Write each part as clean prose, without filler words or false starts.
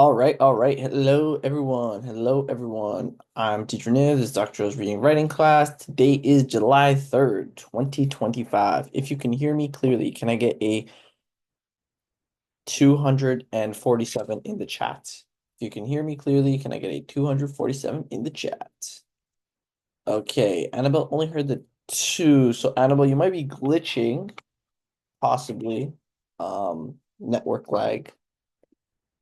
All right, all right. Hello, everyone. Hello, everyone. I'm Teacher Niv. This is Dr. Joe's reading writing class. Today is July 3rd, 2025. If you can hear me clearly, can I get a 247 in the chat? If you can hear me clearly, can I get a 247 in the chat? Okay, Annabelle only heard the two. So Annabelle, you might be glitching, possibly. Network lag.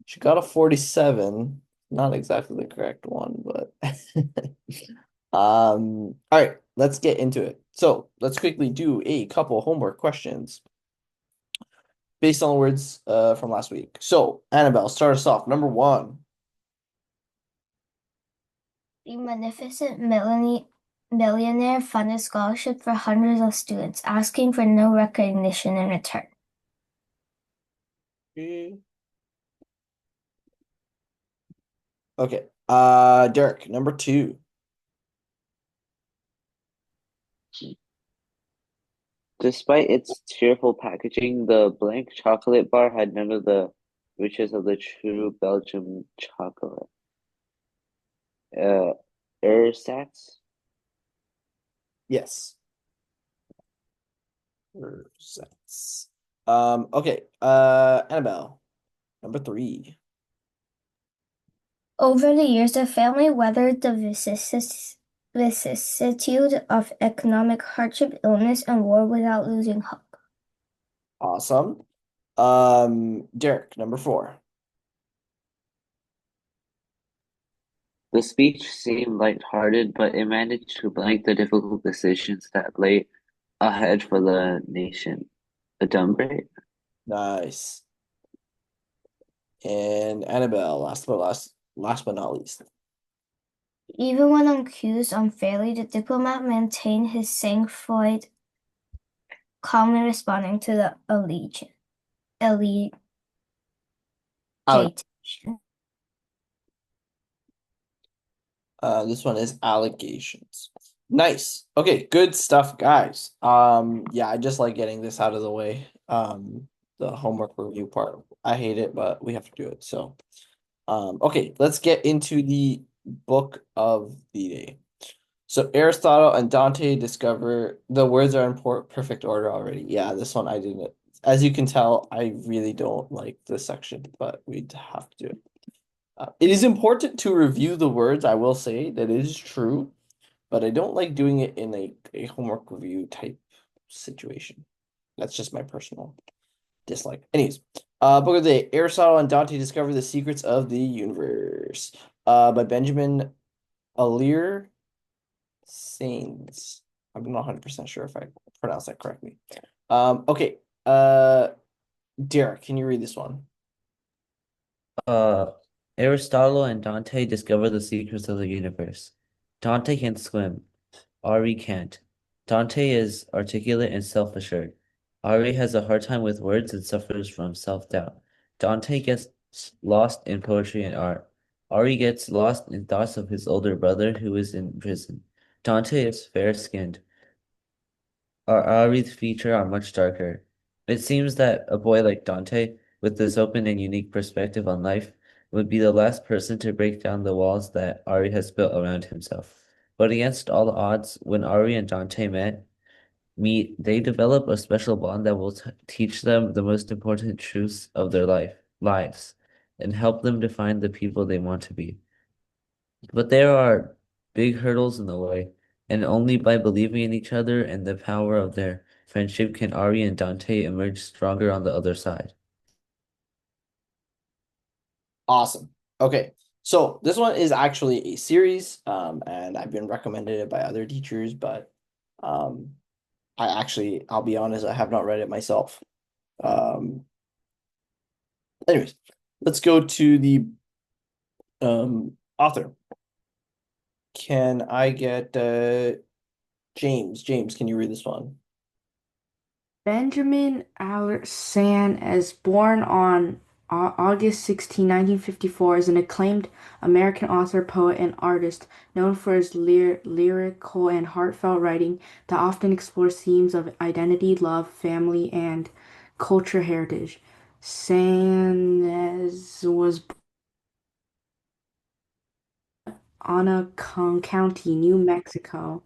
She got a 47. Not exactly the correct one, but all right, let's get into it. So let's quickly do a couple homework questions based on the words from last week. So Annabelle, start us off. Number one. The Magnificent Millionaire funded scholarship for hundreds of students, asking for no recognition in return. Okay. Derek, number two. Despite its cheerful packaging, the blank chocolate bar had none of the riches of the true Belgian chocolate. Uh, Ersatz? Yes. Sets. Okay. Annabelle, number three. Over the years, the family weathered the vicissitude of economic hardship, illness, and war without losing hope. Awesome. Derek, number four. The speech seemed light-hearted, but it managed to blank the difficult decisions that lay ahead for the nation. Adumbrate? Nice. And Annabelle, last but not least. Even when accused unfairly, the diplomat maintained his sang-froid, calmly responding to the allegation. This one is allegations. Nice. Okay, good stuff, guys. Yeah, I just like getting this out of the way. The homework review part. I hate it, but we have to do it. So, okay, let's get into the book of the day. So Aristotle and Dante discover the words are in perfect order already. Yeah, this one I didn't. As you can tell, I really don't like this section, but we'd have to do it. It is important to review the words, I will say that is true, but I don't like doing it in a homework review type situation. That's just my personal dislike. Anyways, book of the day, Aristotle and Dante discover the secrets of the universe. By Benjamin Alir Sains. I'm not 100% sure if I pronounced that correctly. Okay. Derek, can you read this one? Uh, Aristotle and Dante discover the secrets of the universe. Dante can swim. Ari can't. Dante is articulate and self-assured. Ari has a hard time with words and suffers from self-doubt. Dante gets lost in poetry and art. Ari gets lost in thoughts of his older brother who is in prison. Dante is fair-skinned. Ari's features are much darker. It seems that a boy like Dante, with this open and unique perspective on life, would be the last person to break down the walls that Ari has built around himself. But against all odds, when Ari and Dante meet, they develop a special bond that will teach them the most important truths of their lives, and help them define the people they want to be. But there are big hurdles in the way, and only by believing in each other and the power of their friendship can Ari and Dante emerge stronger on the other side. Awesome. Okay. So this one is actually a series, and I've been recommended it by other teachers, but um, I'll be honest, I have not read it myself. Um, anyways, let's go to the author. Can I get James? James, can you read this one? Benjamin Alexander is born on August 16, 1954, is an acclaimed American author, poet, and artist known for his lyrical and heartfelt writing that often explores themes of identity, love, family, and culture heritage. Sanez was County, New Mexico,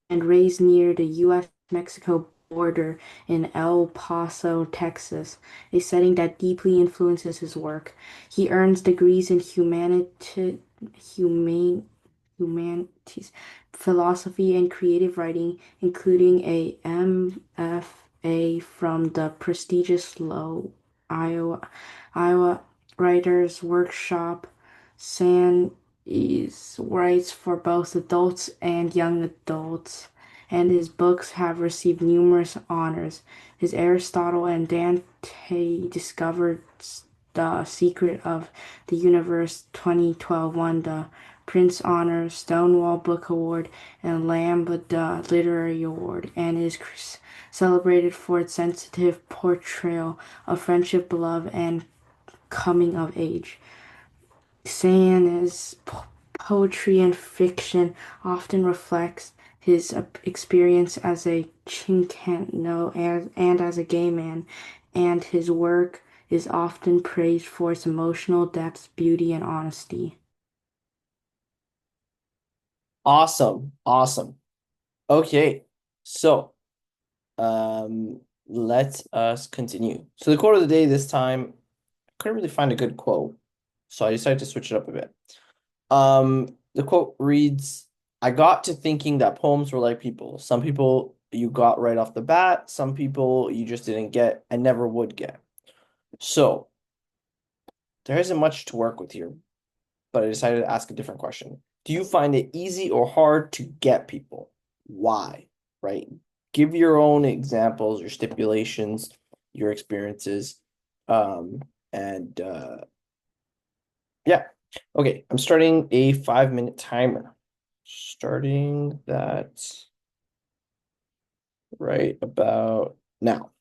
and raised near the U.S.-Mexico border in El Paso, Texas, a setting that deeply influences his work. He earns degrees in humanities, philosophy, and creative writing, including a MFA from the prestigious Iowa Writers Workshop. San is writes for both adults and young adults, and his books have received numerous honors. His Aristotle and Dante Discovered the Secret of the Universe 2012 won the Prince Honor, Stonewall Book Award, and Lambda Literary Award, and is celebrated for its sensitive portrayal of friendship, love, and coming of age. San's poetry and fiction often reflects his experience as a Chicano and as a gay man, and his work is often praised for its emotional depth, beauty, and honesty. Awesome. Awesome. Okay. So, let us continue. So the quote of the day this time, I couldn't really find a good quote, so I decided to switch it up a bit. The quote reads, I got to thinking that poems were like people. Some people you got right off the bat, some people you just didn't get and never would get. So there isn't much to work with here, but I decided to ask a different question. Do you find it easy or hard to get people? Why? Right? Give your own examples, your stipulations, your experiences. And yeah. Okay, I'm starting a 5-minute timer. Starting that right about now.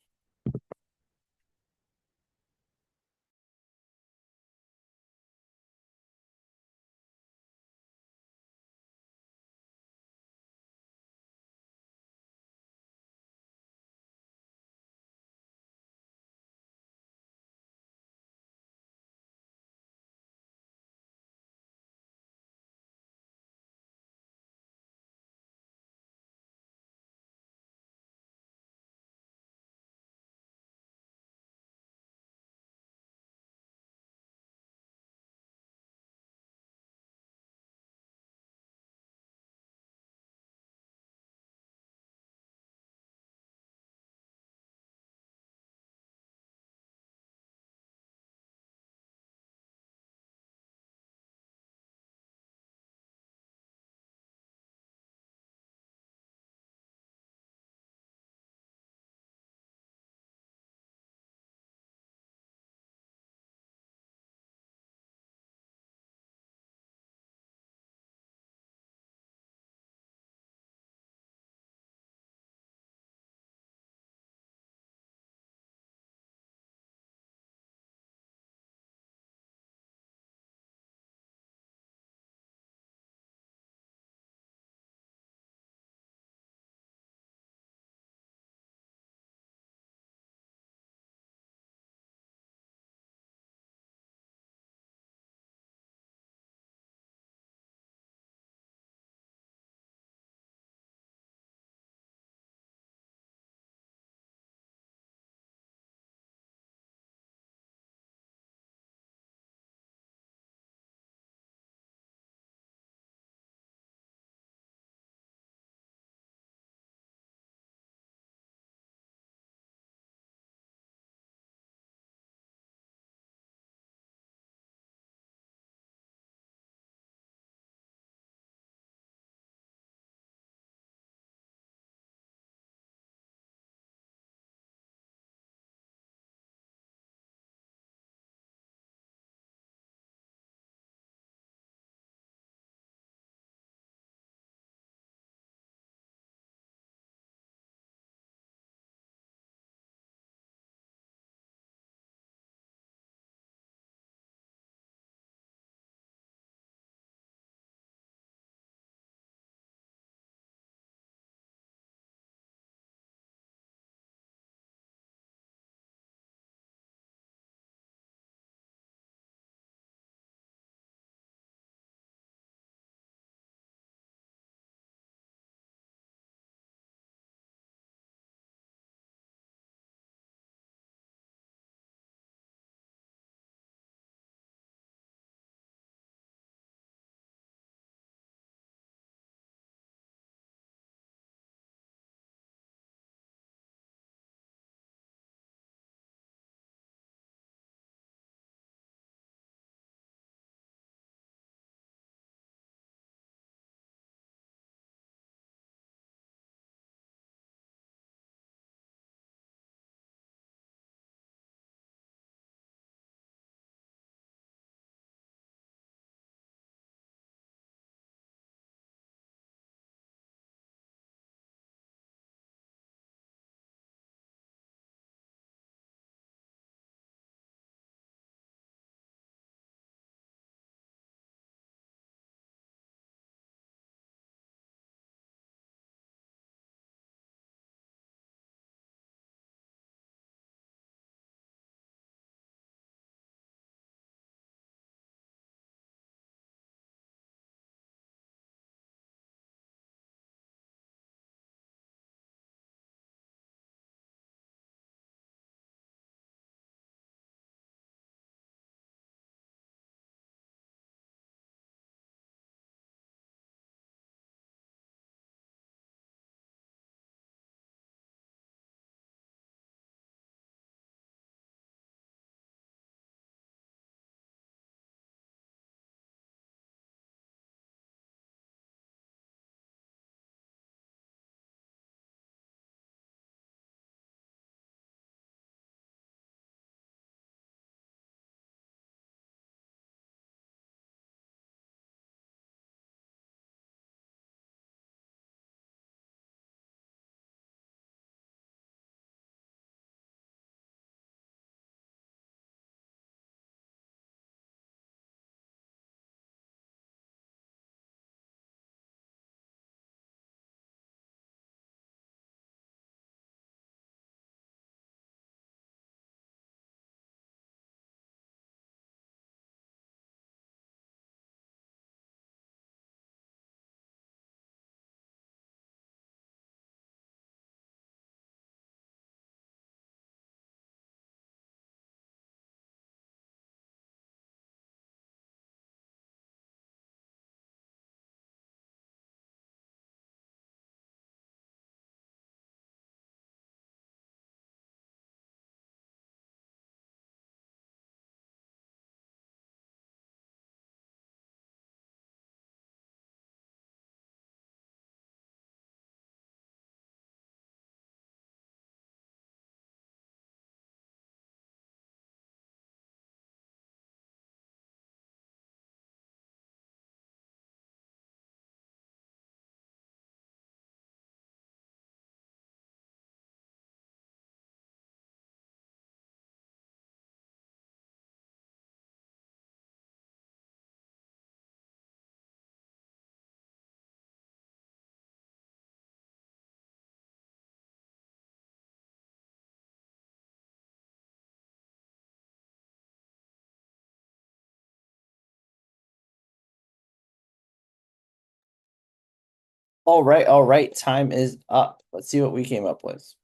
All right, all right. Time is up. Let's see what we came up with.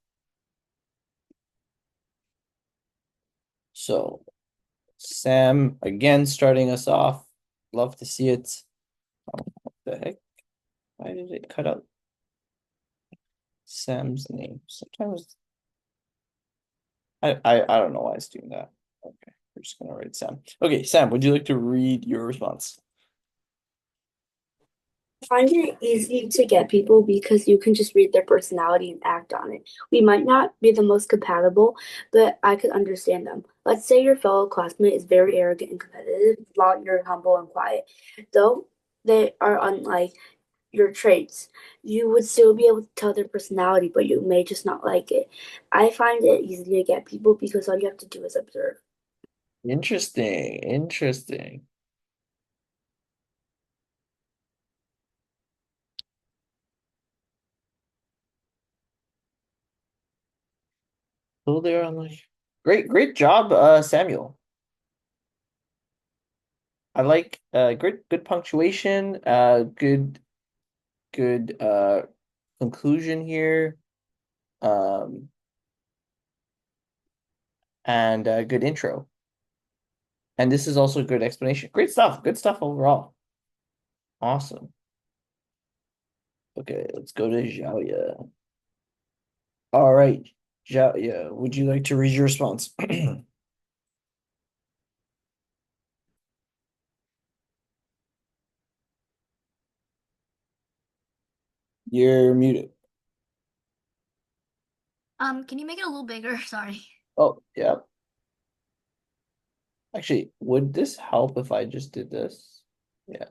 So, Sam again starting us off. Love to see it. Oh, what the heck? Why did it cut out Sam's name? Sometimes I don't know why it's doing that. Okay, we're just gonna write Sam. Okay, Sam, would you like to read your response? Find it easy to get people because you can just read their personality and act on it. We might not be the most compatible, but I could understand them. Let's say your fellow classmate is very arrogant and competitive, while you're humble and quiet. Though they are unlike your traits, you would still be able to tell their personality, but you may just not like it. I find it easy to get people because all you have to do is observe. Interesting, interesting. So they're on like great job, Samuel. I like good punctuation, good conclusion here, um, and good intro. And this is also a good explanation. Great stuff. Good stuff overall. Awesome. Okay, let's go to Xiaoya. All right, Xiaoya, would you like to read your response? You're muted. Can you make it a little bigger? Sorry. Oh, yeah. Actually, would this help if I just did this? Yeah.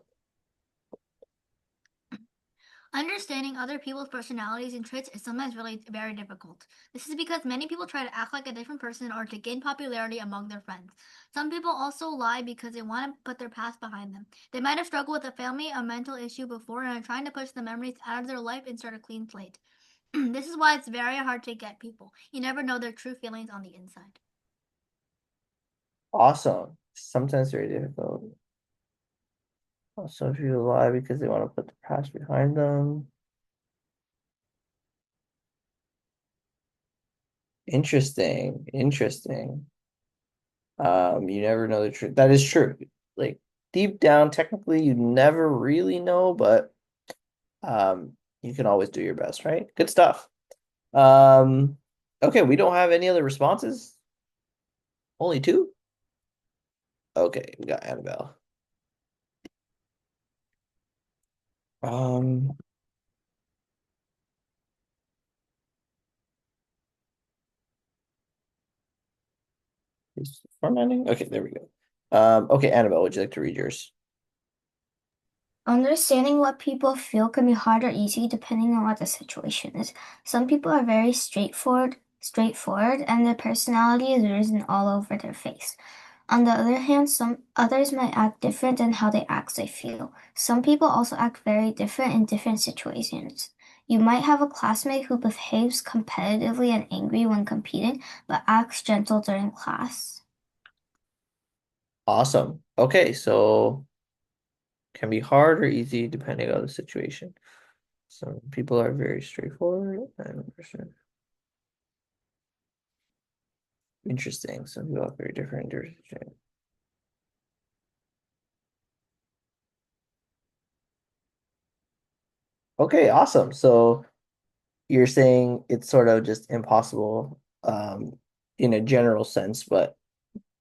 Understanding other people's personalities and traits is sometimes really very difficult. This is because many people try to act like a different person or to gain popularity among their friends. Some people also lie because they want to put their past behind them. They might have struggled with a family or mental issue before and are trying to push the memories out of their life and start a clean slate. This is why it's very hard to get people. You never know their true feelings on the inside. Awesome. Sometimes very difficult. Also, if you lie because they want to put the past behind them. Interesting. Interesting. You never know the truth. That is true. Like deep down, technically, you never really know, but you can always do your best, right? Good stuff. Okay, we don't have any other responses. Only two? Okay, we got Annabelle. Is formatting? Okay, there we go. Okay, Annabelle, would you like to read yours? Understanding what people feel can be hard or easy depending on what the situation is. Some people are very straightforward, and their personality is written all over their face. On the other hand, some others might act different than how they actually feel. Some people also act very different in different situations. You might have a classmate who behaves competitively and angry when competing, but acts gentle during class. Awesome. Okay, so can be hard or easy depending on the situation. Some people are very straightforward and interesting. Some people are very different. Okay, awesome. So you're saying it's sort of just impossible in a general sense, but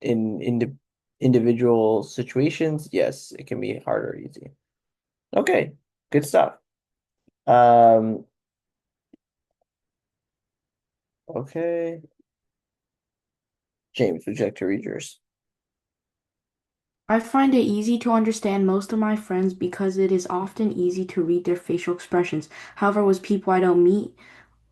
in individual situations, yes, it can be hard or easy. Okay, good stuff. Okay. James, would you like to read yours? I find it easy to understand most of my friends because it is often easy to read their facial expressions. However, with people I don't meet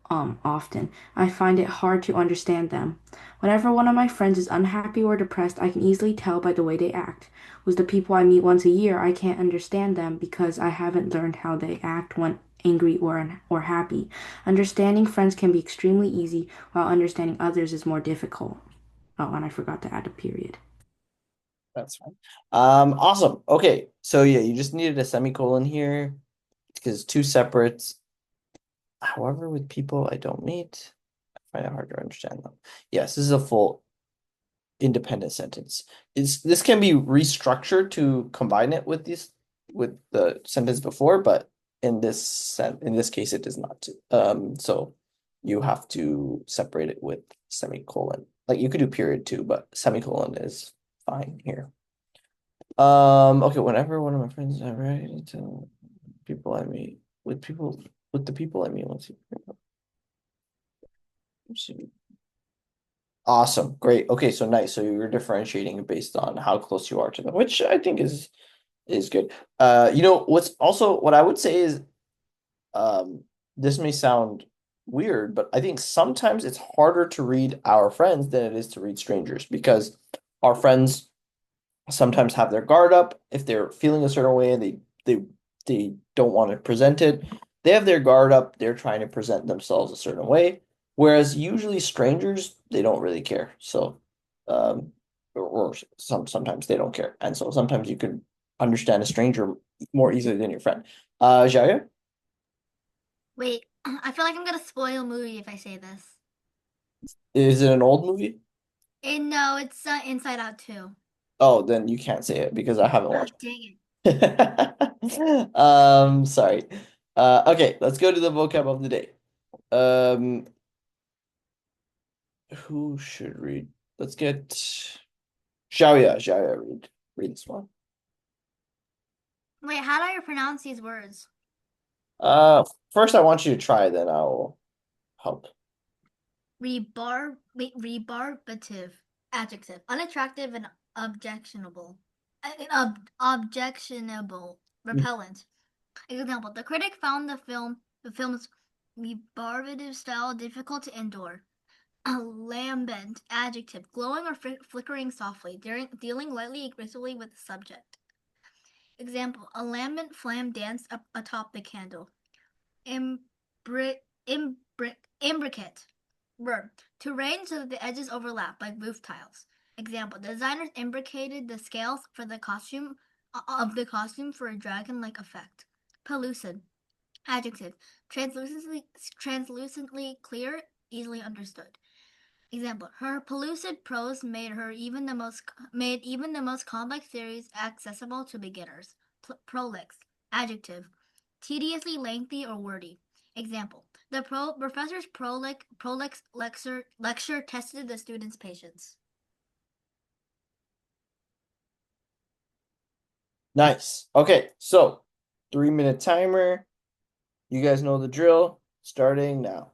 often, I find it hard to understand them. Whenever one of my friends is unhappy or depressed, I can easily tell by the way they act. With the people I meet once a year, I can't understand them because I haven't learned how they act when angry or happy. Understanding friends can be extremely easy, while understanding others is more difficult. Oh, and I forgot to add a period. That's fine. Awesome. Okay, so yeah, you just needed a semicolon here because two separates. However, with people I don't meet, I find it hard to understand them. Yes, this is a full independent sentence. This can be restructured to combine it with the sentence before, but in this case it does not. So you have to separate it with semicolon. Like you could do period too, but semicolon is fine here. Okay, whenever one of my friends I write to people I meet with the people I meet once. Awesome. Great. Okay, so nice. So you're differentiating based on how close you are to them, which I think is good. What I would say is this may sound weird, but I think sometimes it's harder to read our friends than it is to read strangers because our friends sometimes have their guard up if they're feeling a certain way and they don't want to present it. They have their guard up, they're trying to present themselves a certain way. Whereas usually strangers, they don't really care. So sometimes they don't care. And so sometimes you can understand a stranger more easily than your friend. Jaya? Wait, I feel like I'm gonna spoil a movie if I say this. Is it an old movie? And no, it's Inside Out 2. Oh, then you can't say it because I haven't Oh, watched dang it. it. Sorry. Okay, let's go to the vocab of the day. Who should read? Let's get Xiaoya, read this one. Wait, how do I pronounce these words? First I want you to try, then I'll help. Rebarbative. Adjective. Unattractive and objectionable. Objectionable. Repellent. Example. The critic found the film's rebarbative style difficult to endure. A lambent. Adjective. Glowing or flickering softly, dealing lightly aggressively with the subject. Example. A lambent flame danced up atop the candle. Imbricate. Verb. To arrange so that the edges overlap, like roof tiles. Example. Designers imbricated the scales for the costume for a dragon-like effect. Pellucid. Adjective. Translucently clear, easily understood. Example. Her pellucid prose made even the most complex theories accessible to beginners. Prolix. Adjective. Tediously lengthy or wordy. Example. The professor's prolix lecture tested the students' patience. Nice. Okay, so 3-minute timer. You guys know the drill. Starting now.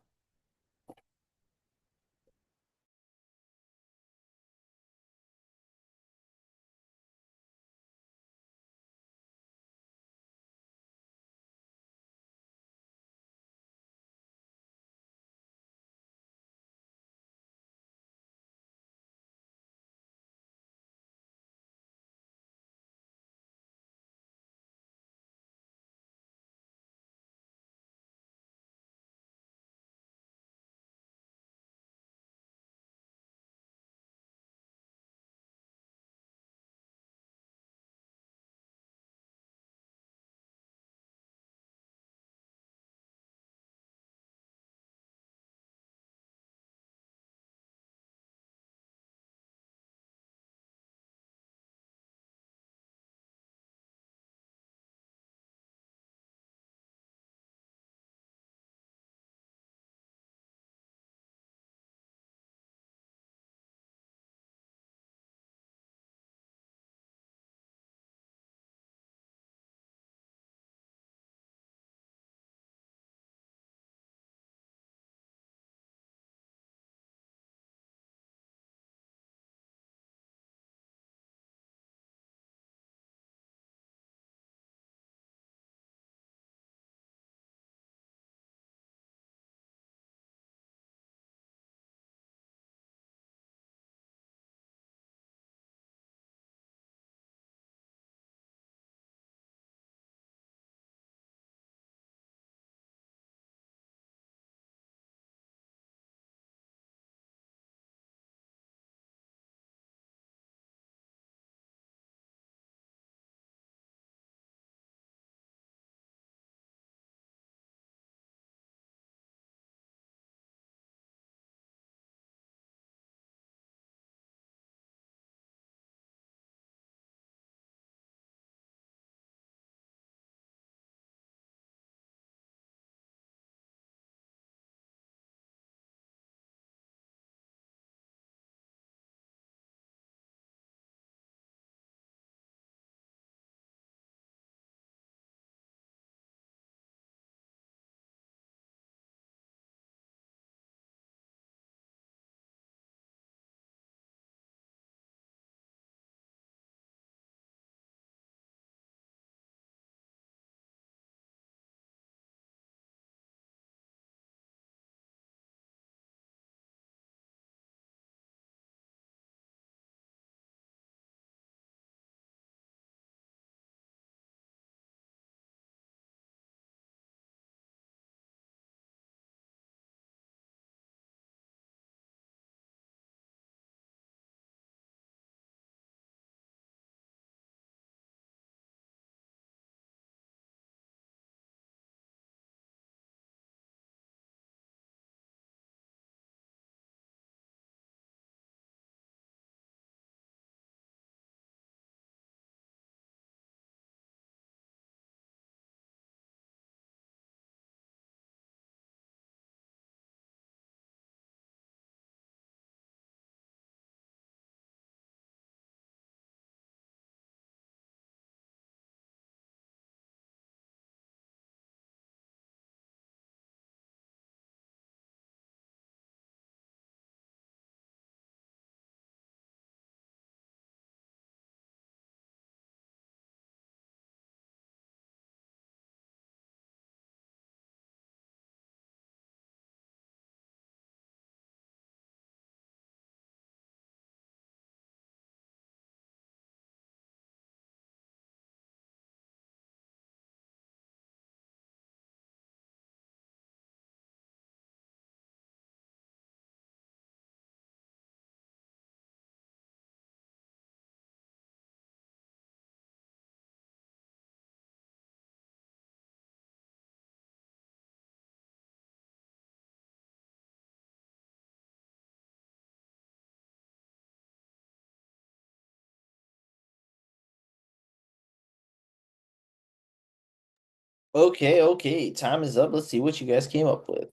Okay. Time is up. Let's see what you guys came up with.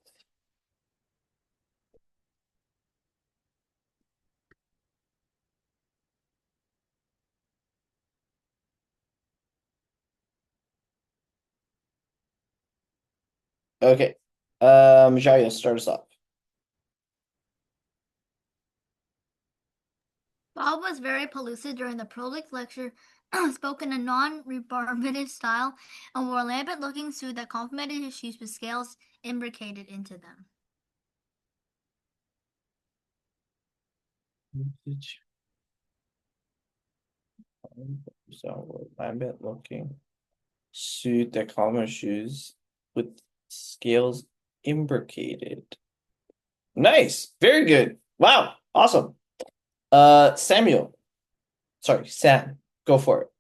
Okay. Jayo, start us off. Bob was very pellucid during the prolific lecture, spoke in a non-rebarbative style, and wore a lambent-looking suit that complemented his shoes with scales imbricated into them. So, lambent looking suit that common shoes with scales imbricated. Nice. Very good. Wow. Awesome. Samuel. Sorry, Sam. Go for it.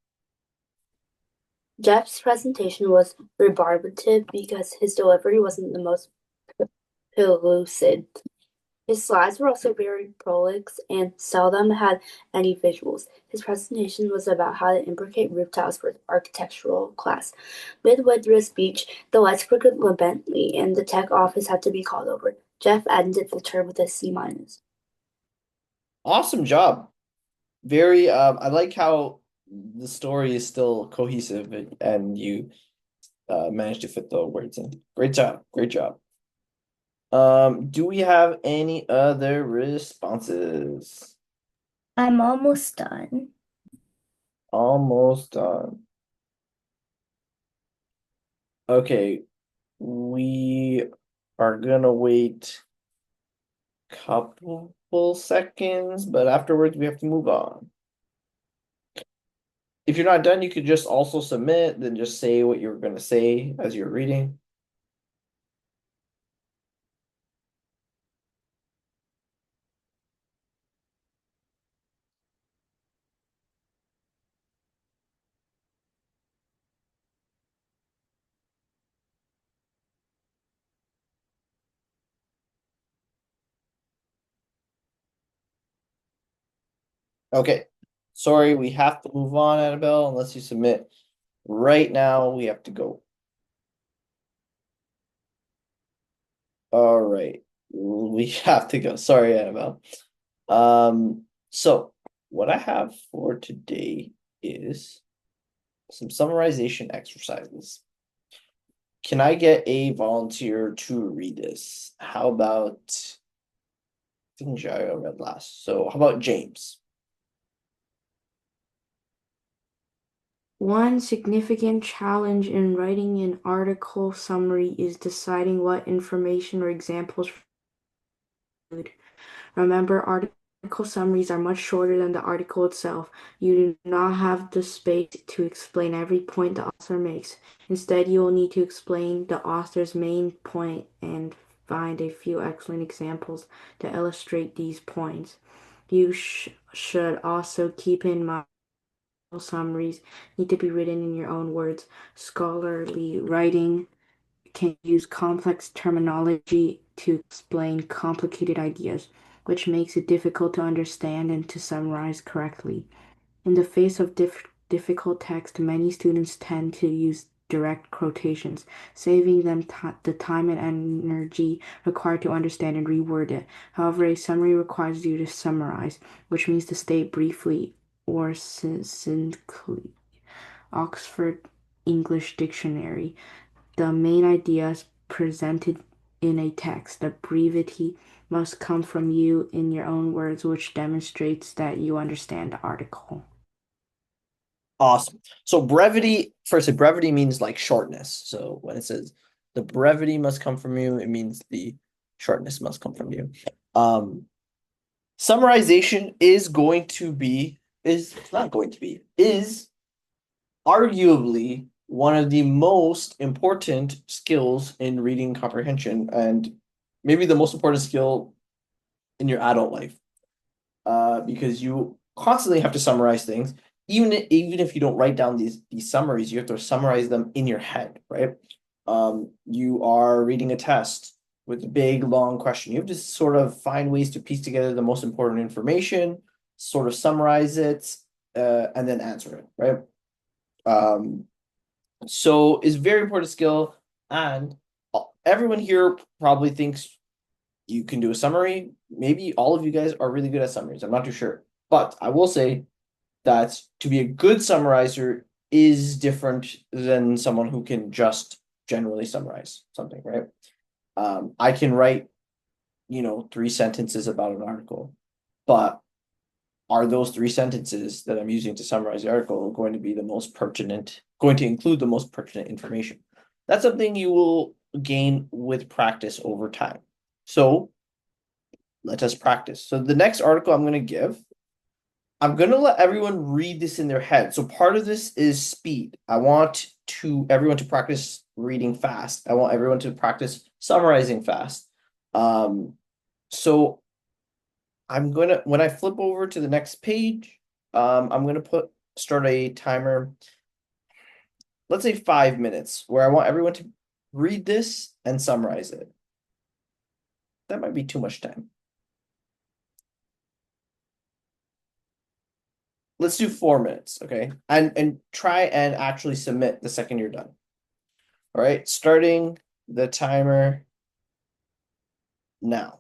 Jeff's presentation was rebarbative because his delivery wasn't the most pellucid. His slides were also very prolix and seldom had any visuals. His presentation was about how to imbricate roof tiles for architectural class. Midway through his speech, the lights flickered lamentably, and the tech office had to be called over. Jeff ended the term with a C-. Awesome job. Very, I like how the story is still cohesive and you managed to fit the words in. Great job. Great job. Do we have any other responses? I'm almost done. Almost done. Okay, we are gonna wait a couple seconds, but afterwards we have to move on. If you're not done, you could just also submit, then just say what you're gonna say as you're reading. Okay, sorry, we have to move on, Annabelle, unless you submit right now. We have to go. All right, we have to go. Sorry, Annabelle. So what I have for today is some summarization exercises. Can I get a volunteer to read this? How about, I think Jairo read last. So how about James? One significant challenge in writing an article summary is deciding what information or examples. Remember, article summaries are much shorter than the article itself. You do not have the space to explain every point the author makes. Instead, you will need to explain the author's main point and find a few excellent examples to illustrate these points. You should also keep in mind summaries need to be written in your own words. Scholarly writing can use complex terminology to explain complicated ideas, which makes it difficult to understand and to summarize correctly. In the face of difficult text, many students tend to use direct quotations, saving them the time and energy required to understand and reword it. However, a summary requires you to summarize, which means to state briefly or succinctly. Oxford English Dictionary. The main ideas presented in a text. The brevity must come from you in your own words, which demonstrates that you understand the article. Awesome. So brevity, first, brevity means like shortness. So when it says the brevity must come from you, it means the shortness must come from you. Summarization is arguably one of the most important skills in reading comprehension and maybe the most important skill in your adult life. Because you constantly have to summarize things. Even if you don't write down these summaries, you have to summarize them in your head, right? You are reading a test with a big, long question. You have to sort of find ways to piece together the most important information, sort of summarize it, and then answer it, right? So it's very important skill, and everyone here probably thinks you can do a summary. Maybe all of you guys are really good at summaries. I'm not too sure. But I will say that to be a good summarizer is different than someone who can just generally summarize something, right? I can write, 3 sentences about an article, but are those 3 sentences that I'm using to summarize the article going to be going to include the most pertinent information? That's something you will gain with practice over time. So let us practice. So the next article I'm going to give, I'm going to let everyone read this in their head. So part of this is speed. I want everyone to practice reading fast. I want everyone to practice summarizing fast. So when I flip over to the next page, I'm gonna start a timer, let's say 5 minutes, where I want everyone to read this and summarize it. That might be too much time. Let's do 4 minutes, okay? And try and actually submit the second you're done. All right, starting the timer now.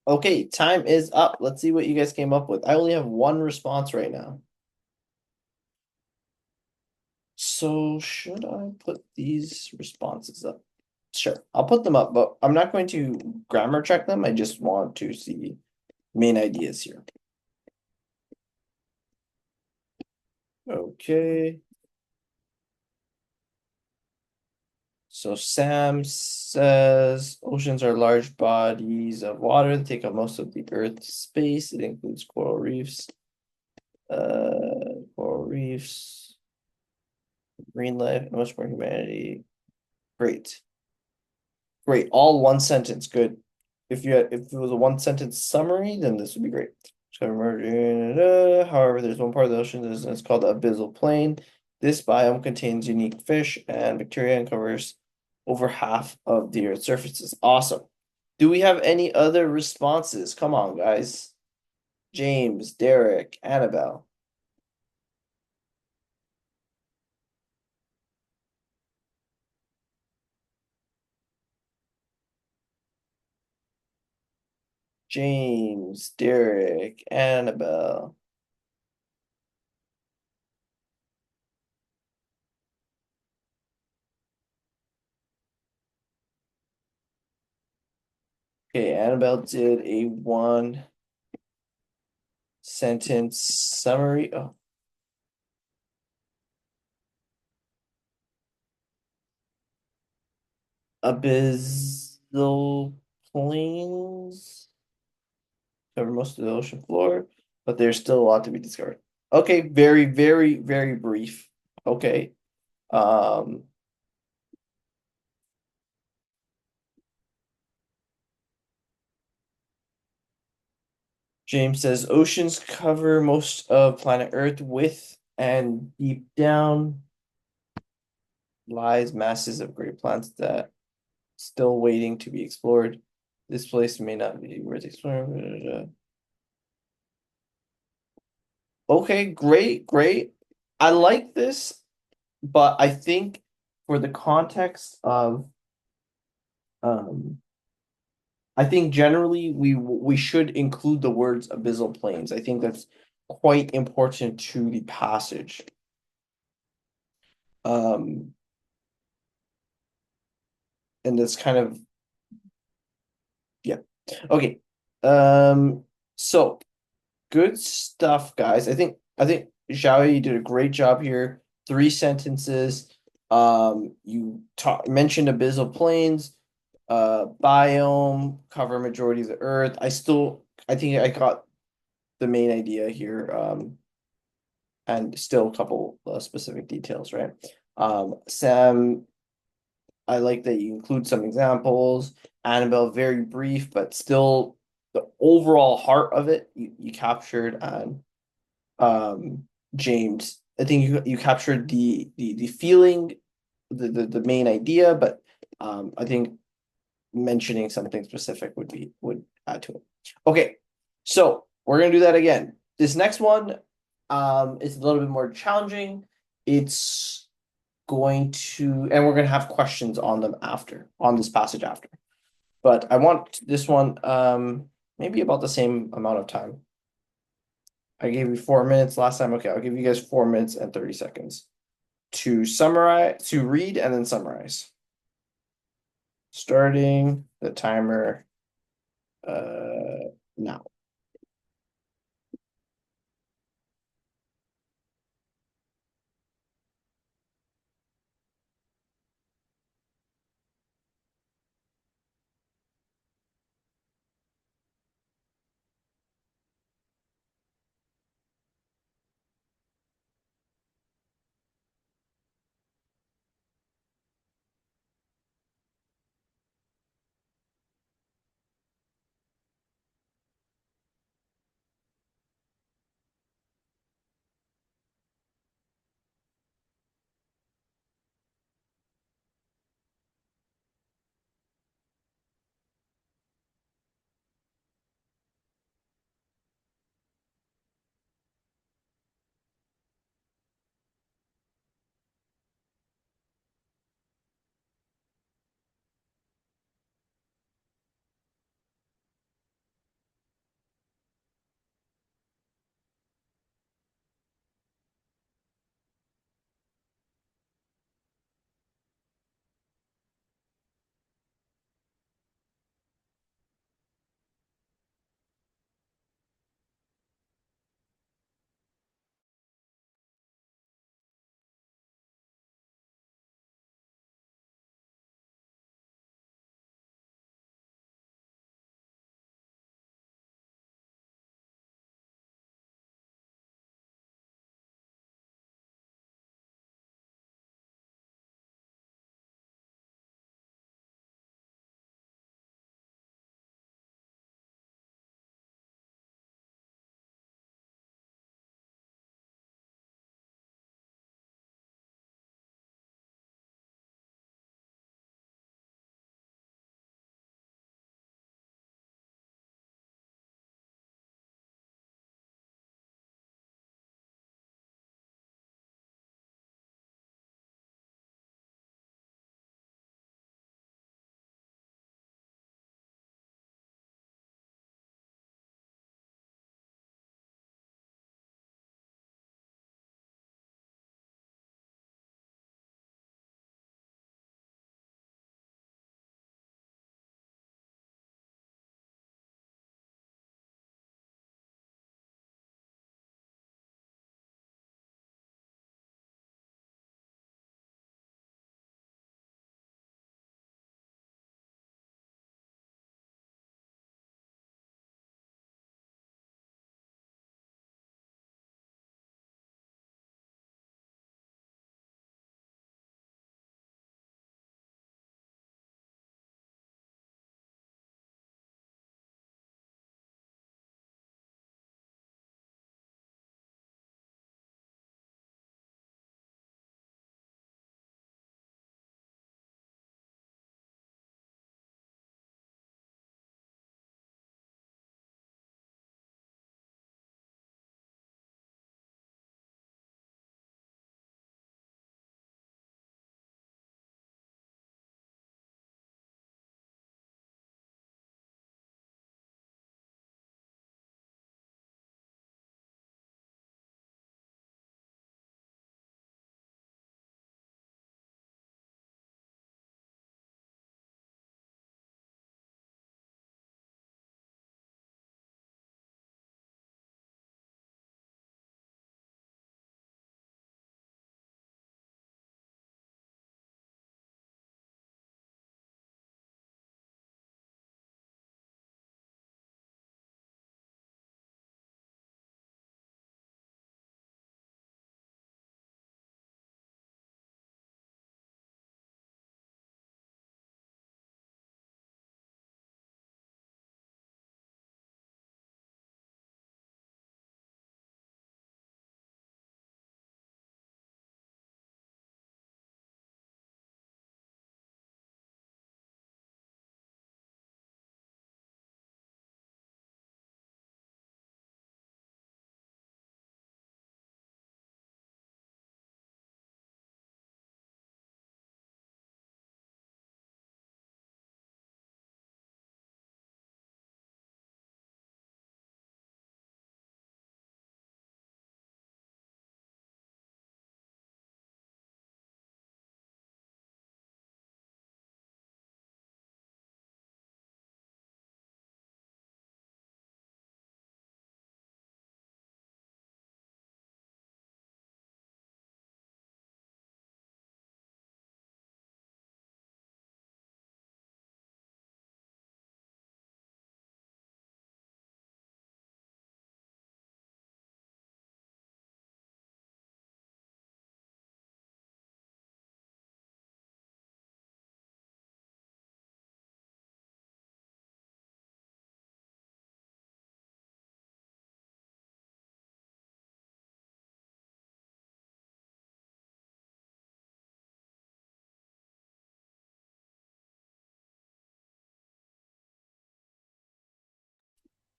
Okay, time is up. Let's see what you guys came up with. I only have one response right now. So should I put these responses up? Sure, I'll put them up, but I'm not going to grammar check them. I just want to see main ideas here. Okay. So Sam says oceans are large bodies of water that take up most of the Earth's space. It includes coral reefs, marine life, and much more humanity. Great. Great. All one sentence. Good. If it was a one sentence summary, then this would be great. However, there's one part of the ocean that is called the abyssal plain. This biome contains unique fish and bacteria and covers over half of the Earth's surfaces. Awesome. Do we have any other responses? Come on, guys. James, Derek, Annabelle. James, Derek, Annabelle. Okay, Annabelle did a one sentence summary. Oh. Abyssal plains cover most of the ocean floor, but there's still a lot to be discovered. Okay, very, very, very brief. Okay. James says oceans cover most of planet Earth with and deep down lies masses of great plants that still waiting to be explored. This place may not be worth exploring. Okay, great, great. I like this, but I think for the context of I think generally we should include the words abyssal plains. I think that's quite important to the passage. And that's kind of yeah. Okay. So good stuff, guys. I think Xiao, you did a great job here. 3 sentences. You mentioned abyssal plains, biome, cover majority of the earth. I think I got the main idea here. And still a couple specific details, right? Sam, I like that you include some examples. Annabelle, very brief, but still the overall heart of it you captured. And James, I think you captured the feeling, the main idea, but I think mentioning something specific would add to it. Okay, so we're gonna do that again. This next one is a little bit more challenging. It's going to, and we're gonna have questions on them after, on this passage after. But I want this one maybe about the same amount of time. I gave you 4 minutes last time. Okay, I'll give you guys 4 minutes and 30 seconds to summarize, to read and then summarize. Starting the timer now.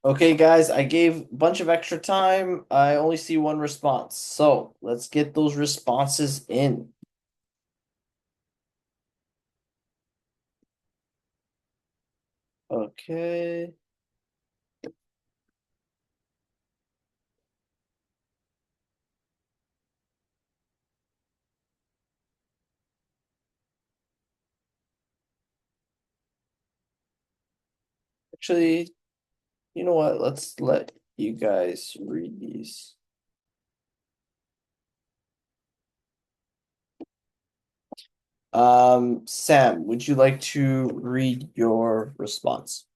Okay, guys, I gave a bunch of extra time. I only see one response. So let's get those responses in. Okay. Actually, you know what? Let's let you guys read these. Sam, would you like to read your response?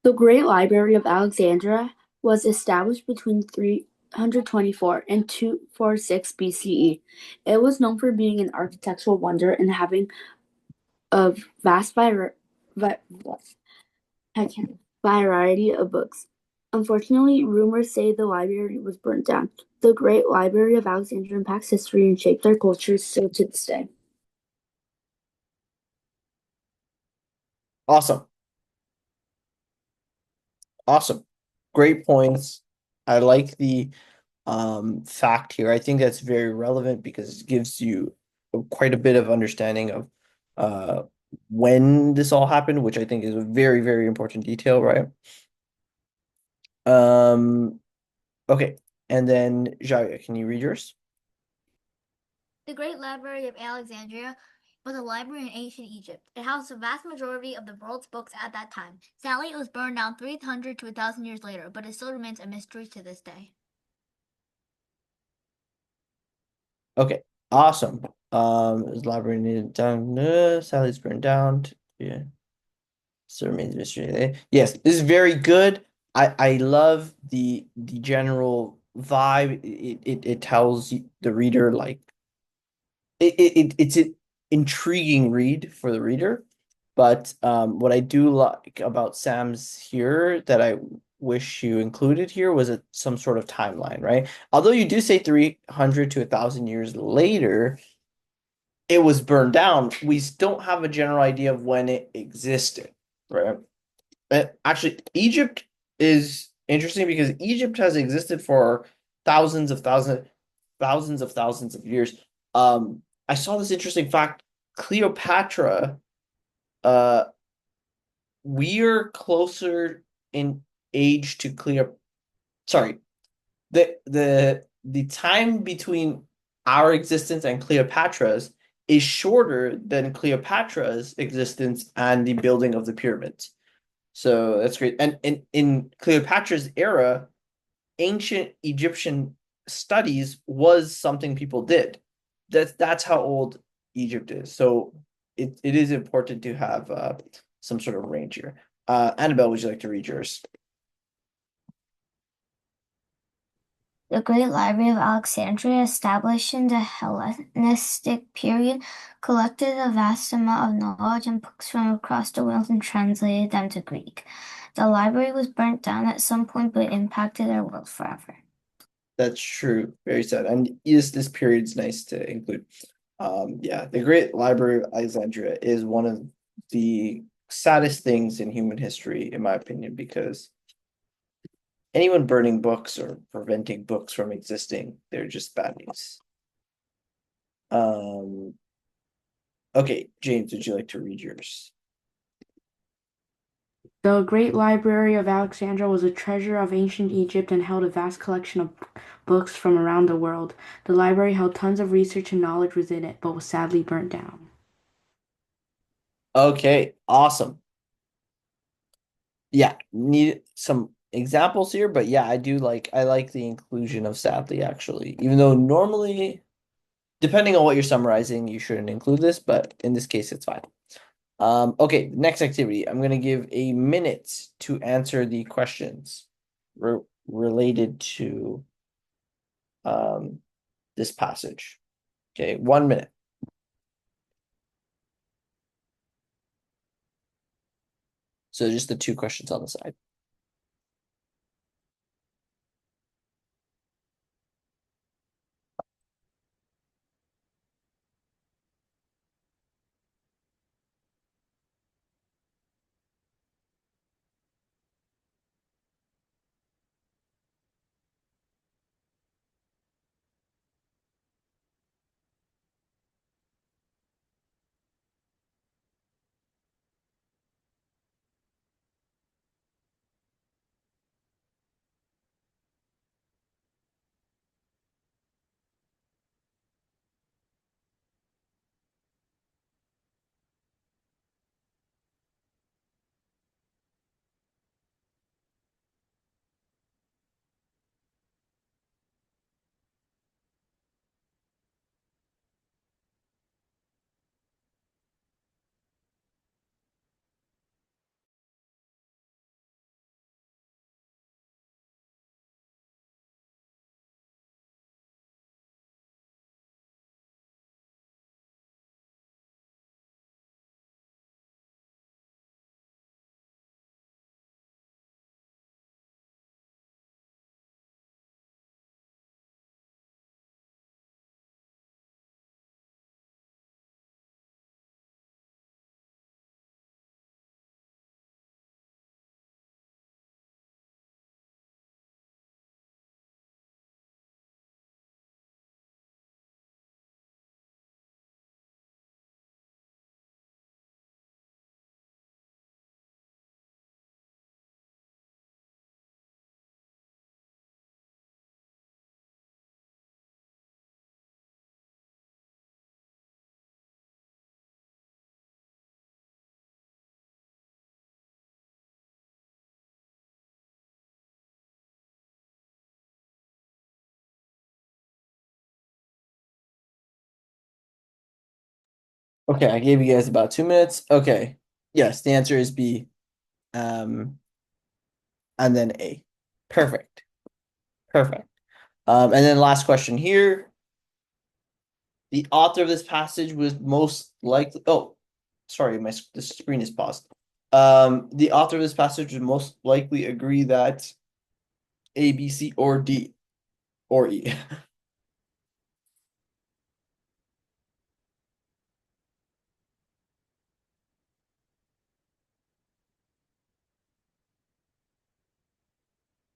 The Great Library of Alexandria was established between 324 and 246 BCE. It was known for being an architectural wonder and having a vast variety of books. Unfortunately, rumors say the library was burnt down. The Great Library of Alexandria impacts history and shaped our culture still to this day. Awesome. Awesome. Great points. I like the fact here. I think that's very relevant because it gives you quite a bit of understanding of when this all happened, which I think is a very, very important detail, right? Okay. And then Jaya, can you read yours? The Great Library of Alexandria was a library in ancient Egypt. It housed the vast majority of the world's books at that time. Sadly, it was burned down 300 to 1,000 years later, but it still remains a mystery to this day. Okay. Awesome. Is library needed down? Sally's burned down. Yeah. So remains a mystery. Yes, this is very good. I love the general vibe. It tells the reader like it's an intriguing read for the reader. But what I do like about Sam's here that I wish you included here was some sort of timeline, right? Although you do say 300 to 1,000 years later, it was burned down. We don't have a general idea of when it existed, right? Actually, Egypt is interesting because Egypt has existed for thousands of thousands of years. I saw this interesting fact. Cleopatra, uh, we're closer in age to Cleo. Sorry, the time between our existence and Cleopatra's is shorter than Cleopatra's existence and the building of the pyramids. So that's great. And in Cleopatra's era, ancient Egyptian studies was something people did. That's how old Egypt is. So it is important to have some sort of range here. Annabelle, would you like to read yours? The Great Library of Alexandria, established in the Hellenistic period, collected a vast amount of knowledge and books from across the world and translated them to Greek. The library was burnt down at some point, but it impacted our world forever. That's true. Very sad. And yes, this period's nice to include. Yeah, the Great Library of Alexandria is one of the saddest things in human history, in my opinion, because anyone burning books or preventing books from existing, they're just bad news. Okay, James, would you like to read yours? The Great Library of Alexandria was a treasure of ancient Egypt and held a vast collection of books from around the world. The library held tons of research and knowledge within it, but was sadly burnt down. Okay, awesome. Yeah, need some examples here, but yeah, I like the inclusion of sadly actually. Even though normally, depending on what you're summarizing, you shouldn't include this, but in this case it's fine. Okay, next activity. I'm gonna give a minute to answer the questions related to this passage. Okay, 1 minute. So just the two questions on the side. Okay, I gave you guys about 2 minutes. Okay. Yes, the answer is B. And then A. Perfect. Perfect. And then last question here. The author of this passage was most likely. Oh, sorry, the screen is paused. The author of this passage would most likely agree that A, B, C, or D, or E.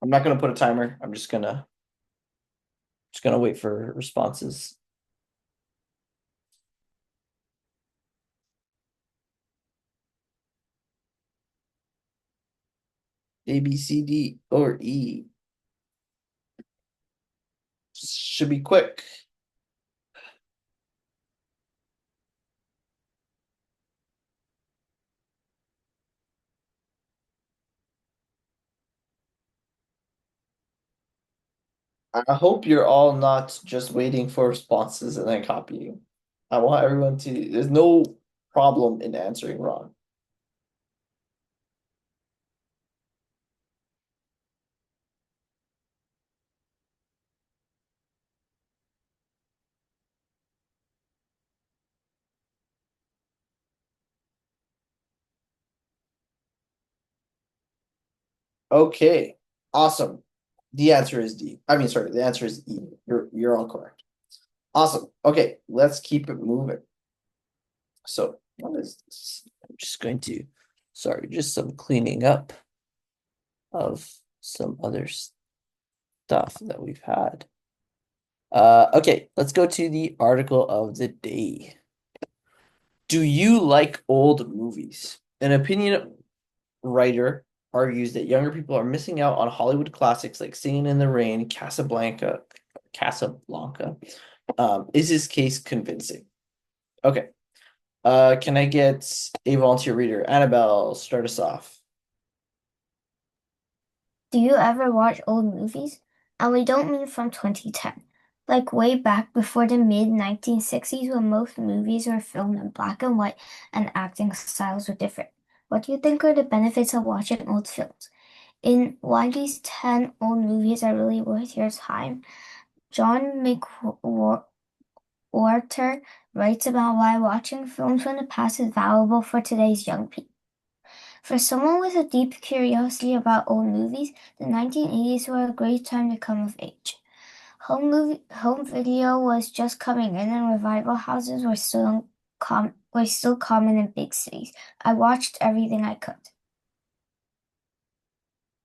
I'm not gonna put a timer. I'm just gonna wait for responses. A, B, C, D, or E. Should be quick. I hope you're all not just waiting for responses and then copying. I want everyone to, there's no problem in answering wrong. Okay, awesome. The answer is D. I mean, sorry, the answer is E. You're all correct. Awesome. Okay, let's keep it moving. So what is this? I'm just going to, sorry, just some cleaning up of some other stuff that we've had. Okay, let's go to the article of the day. Do you like old movies? An opinion writer argues that younger people are missing out on Hollywood classics like Singing in the Rain, Casablanca. Is his case convincing? Okay. Can I get a volunteer reader? Annabelle, start us off. Do you ever watch old movies? And we don't mean from 2010. Like way back before the mid 1960s when most movies were filmed in black and white and acting styles were different. What do you think are the benefits of watching old films? In Why These 10 Old Movies Are Really Worth Your Time, John McWhorter writes about why watching films from the past is valuable for today's young people. For someone with a deep curiosity about old movies, the 1980s were a great time to come of age. Home video was just coming in, and revival houses were still common in big cities. I watched everything I could.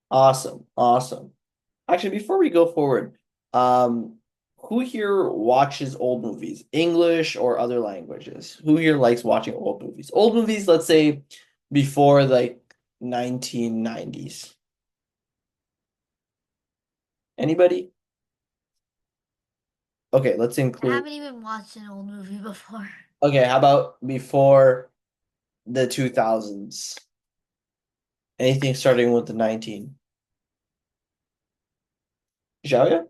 Awesome, awesome. Actually, before we go forward, who here watches old movies, English or other languages? Who here likes watching old movies? Old movies, let's say before like 1990s. Anybody? Okay, let's I include. haven't even watched an old movie before. Okay, how about before the 2000s? Anything starting with the 19? Xiaoya?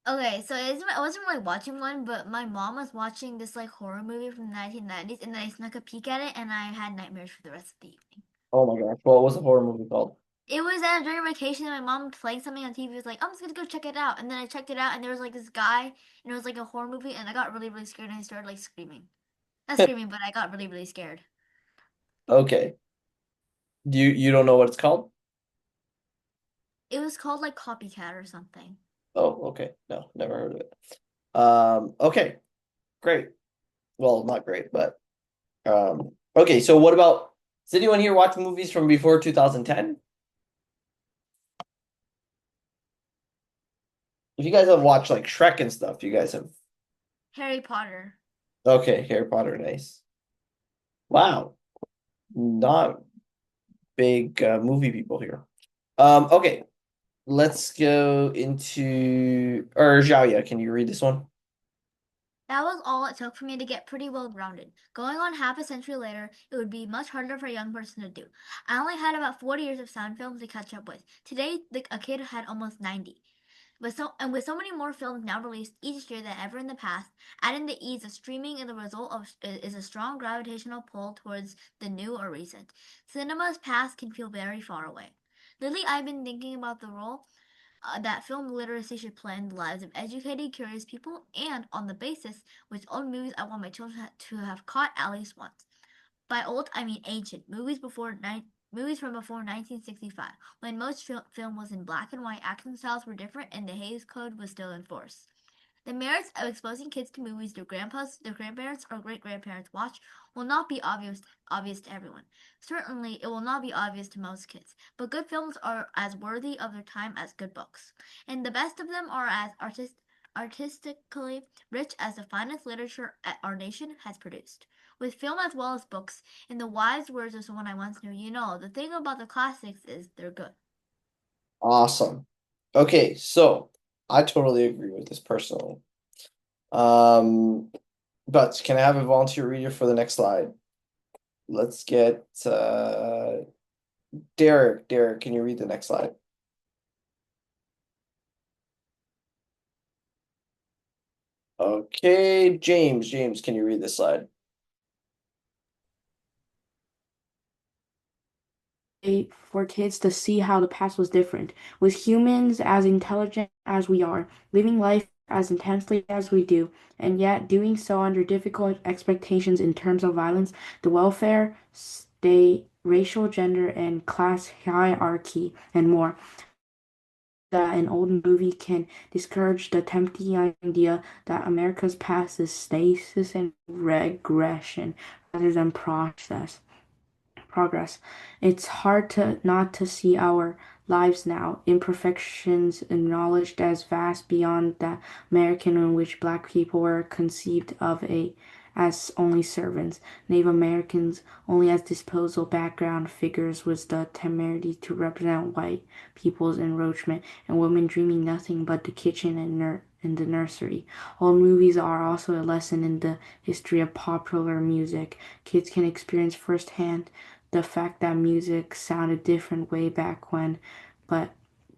Okay, so I wasn't really watching one, but my mom was watching this like horror movie from the 1990s, and then I snuck a peek at it, and I had nightmares for the rest of the evening. Oh my gosh, what was the horror movie called? It was during vacation, and my mom playing something on TV. Was like, I'm just gonna go check it out, and then I checked it out, and there was like this guy, and it was like a horror movie, and I got really, really scared, and I started like screaming. Not screaming, but I got really, really scared. Okay. You don't know what it's called? It was called like Copycat or something. Oh, okay. No, never heard of it. Okay, great. Well, not great, but okay, so what about, does anyone here watch movies from before 2010? If you guys have watched like Shrek and stuff, you guys have. Harry Potter. Okay, Harry Potter, nice. Wow, not big movie people here. Okay, let's go into, or Xiaoya, can you read this one? That was all it took for me to get pretty well grounded. Going on half a century later, it would be much harder for a young person to do. I only had about 40 years of sound films to catch up with. Today, a kid had almost 90. With so many more films now released each year than ever in the past, adding the ease of streaming and the result of is a strong gravitational pull towards the new or recent. Cinema's past can feel very far away. Lately, I've been thinking about the role that film literacy should play in the lives of educated, curious people, and on the basis, which old movies I want my children to have caught at least once. By old, I mean ancient movies from before 1965, when most film was in black and white, action styles were different, and the Hays Code was still in force. The merits of exposing kids to movies their grandparents, or great-grandparents watch will not be obvious to everyone. Certainly, it will not be obvious to most kids, but good films are as worthy of their time as good books, and the best of them are as artistically rich as the finest literature our nation has produced. With film as well as books, in the wise words of someone I once knew, the thing about the classics is they're good. Awesome. Okay, so I totally agree with this personally. But can I have a volunteer reader for the next slide? Let's get Derek. Derek, can you read the next slide? Okay, James. James, can you read this slide? For kids to see how the past was different, with humans as intelligent as we are, living life as intensely as we do, and yet doing so under difficult expectations in terms of violence, the welfare state, racial, gender, and class hierarchy, and more. That an old movie can discourage the tempting idea that America's past is stasis and regression rather than progress. It's hard not to see our lives now, imperfections acknowledged as vast beyond that American in which black people were conceived of as only servants, Native Americans only as disposal background figures with the temerity to represent white people's enroachment, and women dreaming nothing but the kitchen and the nursery. Old movies are also a lesson in the history of popular music. Kids can experience firsthand the fact that music sounded different way back when, but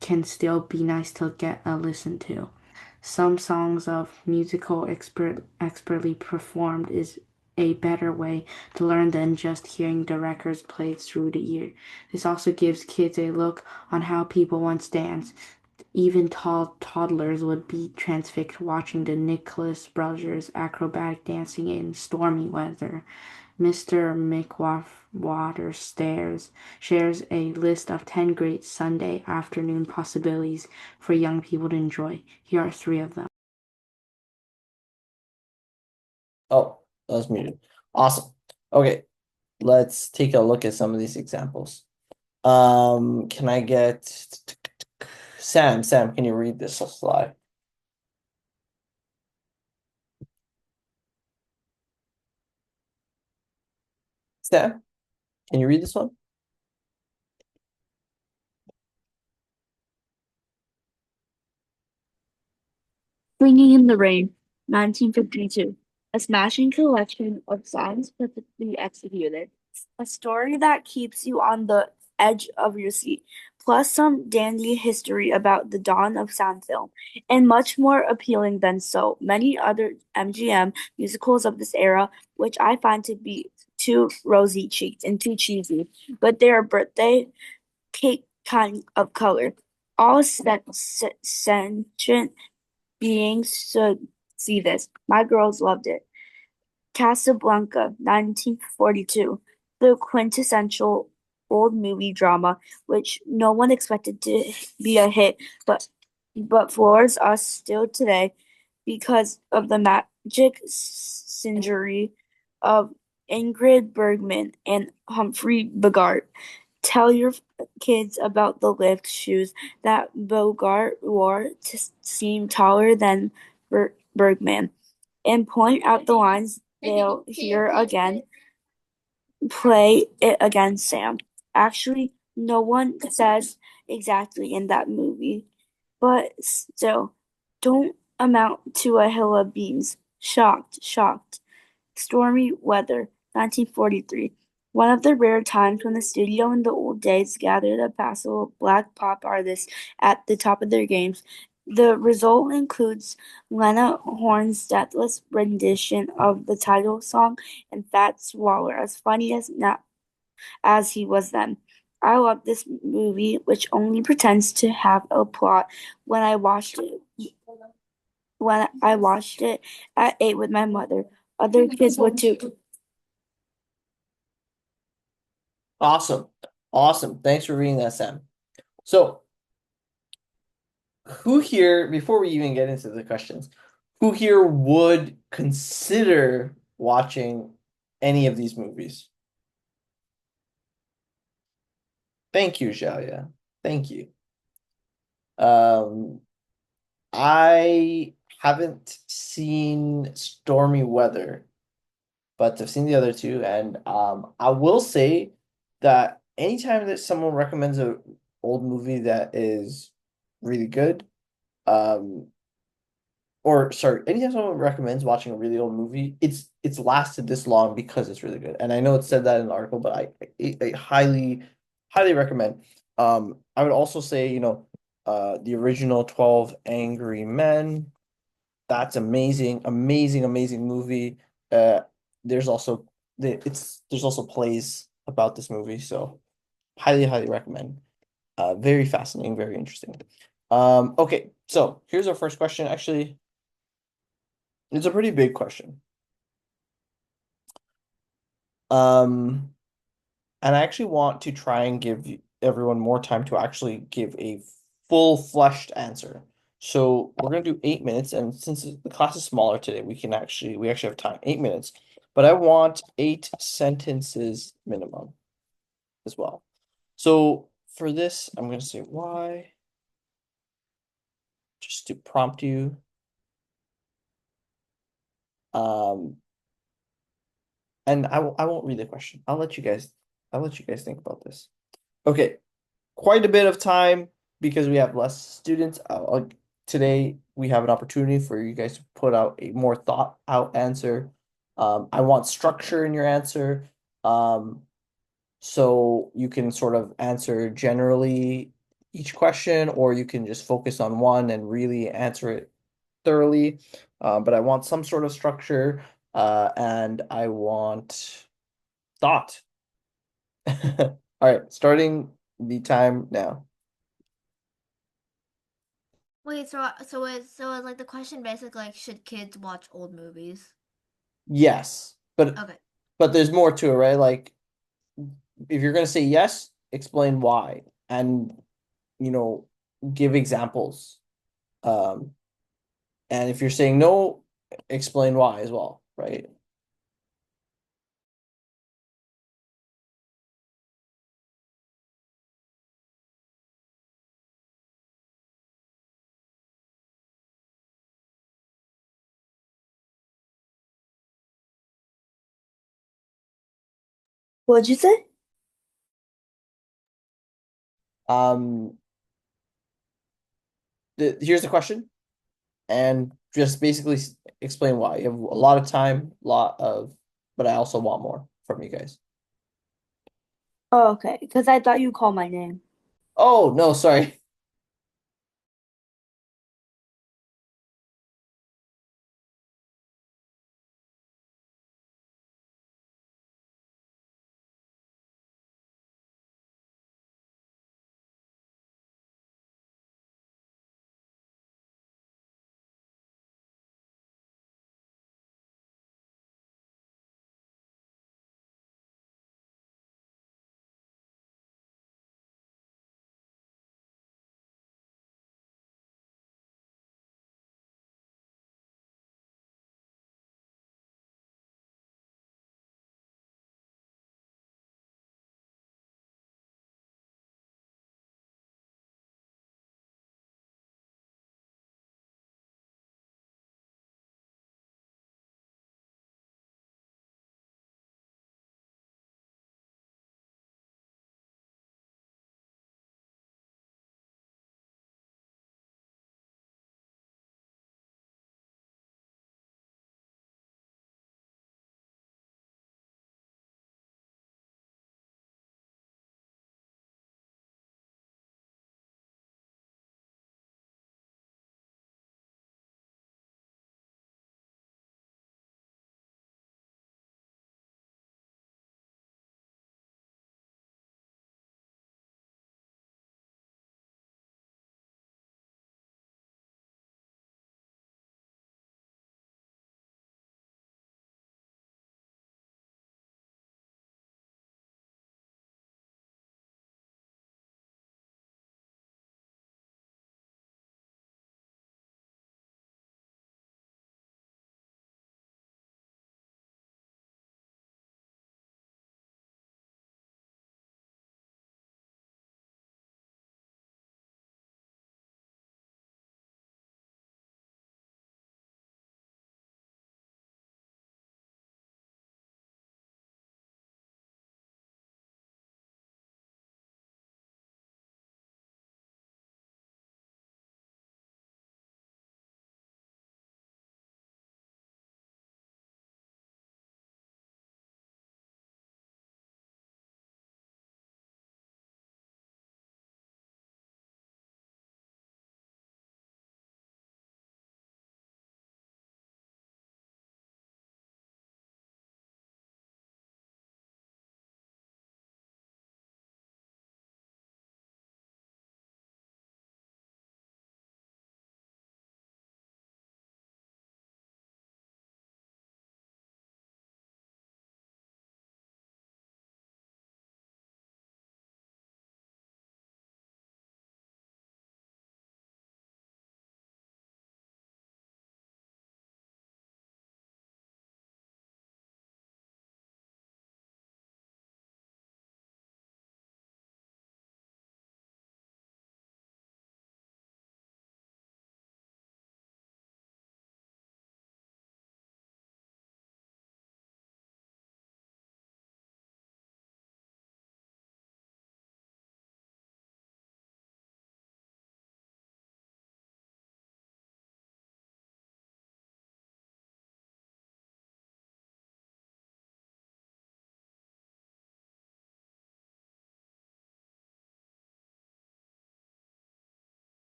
can still be nice to get a listen to. Some songs of expertly performed is a better way to learn than just hearing the records played through the ear. This also gives kids a look on how people once danced. Even tall toddlers would be transfixed watching the Nicholas brothers' acrobatic dancing in stormy weather. Mr. Mickwater shares a list of 10 great Sunday afternoon possibilities for young people to enjoy. Here are 3 of them. Oh, that was muted. Awesome. Okay, let's take a look at some of these examples. Can I get Sam? Sam, can you read this slide? Sam, can you read this one? Bringing in the Rain, 1952. A smashing collection of songs perfectly executed. A story that keeps you on the edge of your seat, plus some dandy history about the dawn of sound film, and much more appealing than so many other MGM musicals of this era, which I find to be too rosy-cheeked and too cheesy, but they are birthday cake kind of color. All sentient beings should see this. My girls loved it. Casablanca, 1942, the quintessential old movie drama, which no one expected to be a hit, but floors us still today because of the magic synergy of Ingrid Bergman and Humphrey Bogart. Tell your kids about the lift shoes that Bogart wore to seem taller than Bergman, and point out the lines they'll hear again. Play it again, Sam. Actually, no one says exactly in that movie, but still, don't amount to a hill of beans. Shocked, shocked. Stormy Weather, 1943. One of the rare times when the studio in the old days gathered a passel of black pop artists at the top of their games. The result includes Lena Horne's deathless rendition of the title song and Fats Waller, as funny as not as he was then. I love this movie, which only pretends to have a plot. When I watched it at 8 with my mother, other kids would too. Awesome. Awesome. Thanks for reading that, Sam. So, who here, before we even get into the questions, who here would consider watching any of these movies? Thank you, Xiaoya. Thank you. I haven't seen Stormy Weather, but I've seen the other two, and I will say that anytime that someone recommends a old movie that is really good, or sorry, anytime someone recommends watching a really old movie, it's lasted this long because it's really good. And I know it said that in the article, but I highly recommend. I would also say, the original 12 Angry Men. That's amazing, amazing, amazing movie. Uh, there's also there's also plays about this movie, so highly recommend. Very fascinating, very interesting. Okay, so here's our first question. Actually, it's a pretty big question. And I actually want to try and give everyone more time to actually give a full fleshed answer. So we're gonna do 8 minutes, and since the class is smaller today, we actually have time, 8 minutes. But I want 8 sentences minimum as well. So for this, I'm gonna say why, just to prompt you. And I won't read the question. I'll let you guys think about this. Okay, quite a bit of time because we have less students. Today we have an opportunity for you guys to put out a more thought out answer. I want structure in your answer. So you can sort of answer generally each question, or you can just focus on one and really answer it thoroughly. But I want some sort of structure, and I want thought. All right, starting the time now. Wait, so it's like the question basically like should kids watch old movies? Yes, Okay. but there's more to it, right? Like if you're gonna say yes, explain why, and you know, give examples. Um, and if you're saying no, explain why as well, right? What'd you say? Um, here's the question, and just basically explain why. You have a lot of time, but I also want more from you guys. Oh, okay, because I thought you called my name. Oh, no, sorry.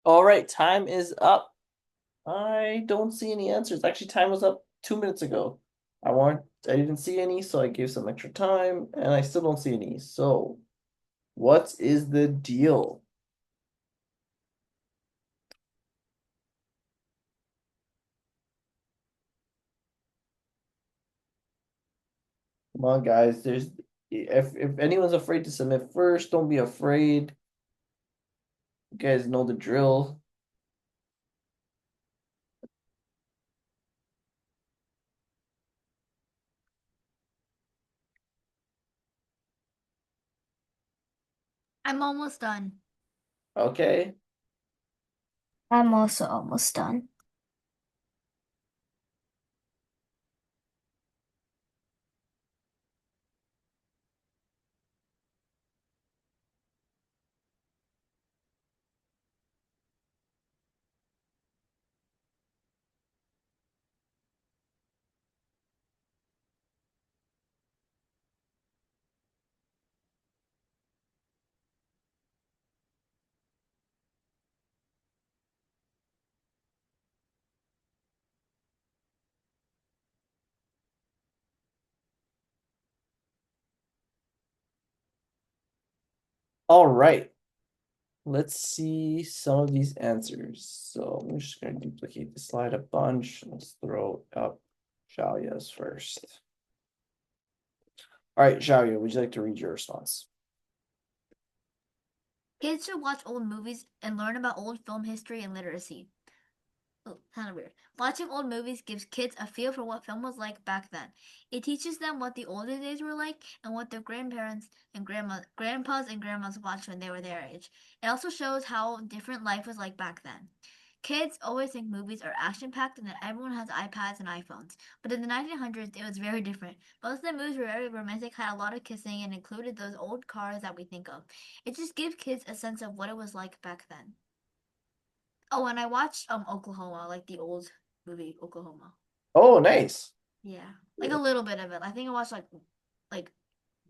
All right, time is up. I don't see any answers. Actually, time was up 2 minutes ago. I didn't see any, so I gave some extra time, and I still don't see any. So, what is the deal? Come on, guys. If anyone's afraid to submit first, don't be afraid. You guys know the drill. I'm almost done. Okay. I'm also almost done. All right. Let's see some of these answers. So I'm just going to duplicate the slide a bunch. Let's throw up Xiaoya's first. All right, Xiaoya, would you like to read your response? Kids should watch old movies and learn about old film history and literacy. Oh, kind of weird. Watching old movies gives kids a feel for what film was like back then. It teaches them what the older days were like and what their grandparents and grandpas and grandmas watched when they were their age. It also shows how different life was like back then. Kids always think movies are action-packed and that everyone has iPads and iPhones. But in the 1900s, it was very different. Most of the movies were very romantic, had a lot of kissing, and included those old cars that we think of. It just gives kids a sense of what it was like back then. Oh, and I watched Oklahoma, like the old movie Oklahoma. Oh, nice. Yeah, like a little bit of it. I think I watched like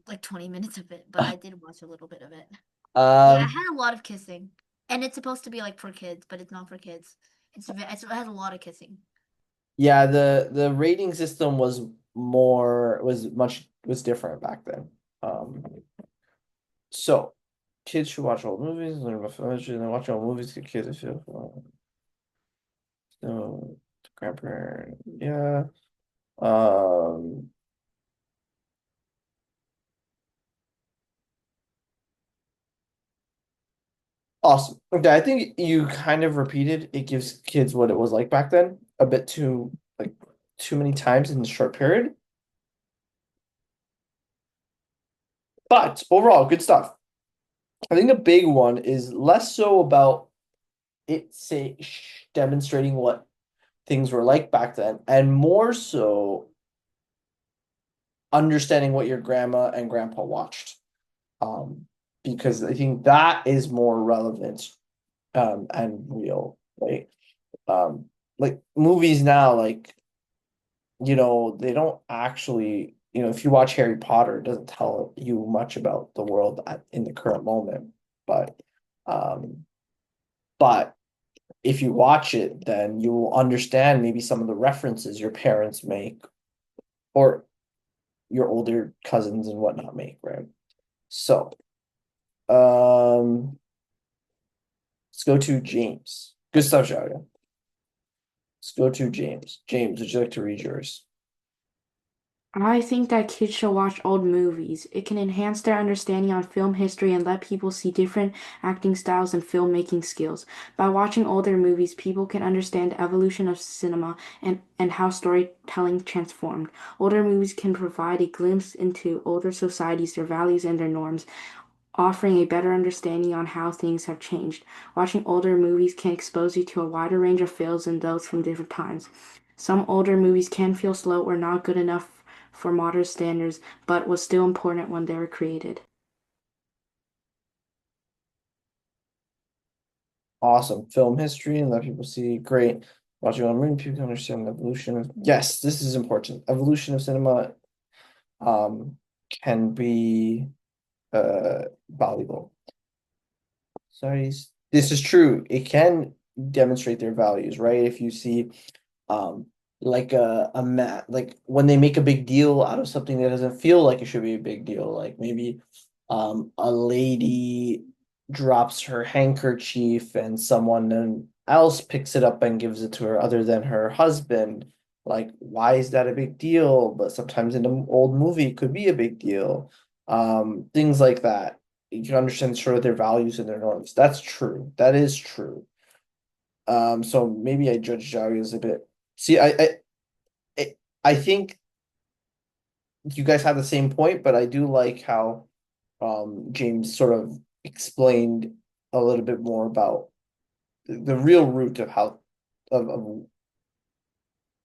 like 20 minutes of it, but I did watch a little bit of it. Yeah, it had a lot of kissing, and it's supposed to be like for kids, but it's not for kids. It has a lot of kissing. Yeah, the rating system was different back then. So kids should watch old movies, learn about film history, and then watch old movies get kids to feel so grandparent, yeah. Um Awesome. Okay, I think you kind of repeated it gives kids what it was like back then, a bit too many times in a short period. But overall, good stuff. I think a big one is less so about demonstrating what things were like back then, and more so understanding what your grandma and grandpa watched. Because I think that is more relevant and real, right? Like movies now, like they don't actually, if you watch Harry Potter, it doesn't tell you much about the world in the current moment. But um, but if you watch it, then you will understand maybe some of the references your parents make or your older cousins and whatnot make, right? So, let's go to James. Good stuff, Sharia. Let's go to James. James, would you like to read yours? I think that kids should watch old movies. It can enhance their understanding on film history and let people see different acting styles and filmmaking skills. By watching older movies, people can understand the evolution of cinema and how storytelling transformed. Older movies can provide a glimpse into older societies, their values, and their norms, offering a better understanding on how things have changed. Watching older movies can expose you to a wider range of feels than those from different times. Some older movies can feel slow or not good enough for modern standards, but was still important when they were created. Awesome. Film history and let people see. Great. Watching on movie, people can understand the evolution of. Yes, this is important. Evolution of cinema can be valuable. Sorry, This is true. It can demonstrate their values, right? If you see like like when they make a big deal out of something that doesn't feel like it should be a big deal, like maybe a lady drops her handkerchief and someone else picks it up and gives it to her other than her husband. Like, why is that a big deal? But sometimes in an old movie it could be a big deal. Things like that. You can understand sort of their values and their norms. That's true. That is true. So maybe I judge Jari as a bit. See, I think you guys have the same point, but I do like how James sort of explained a little bit more about the real root of how of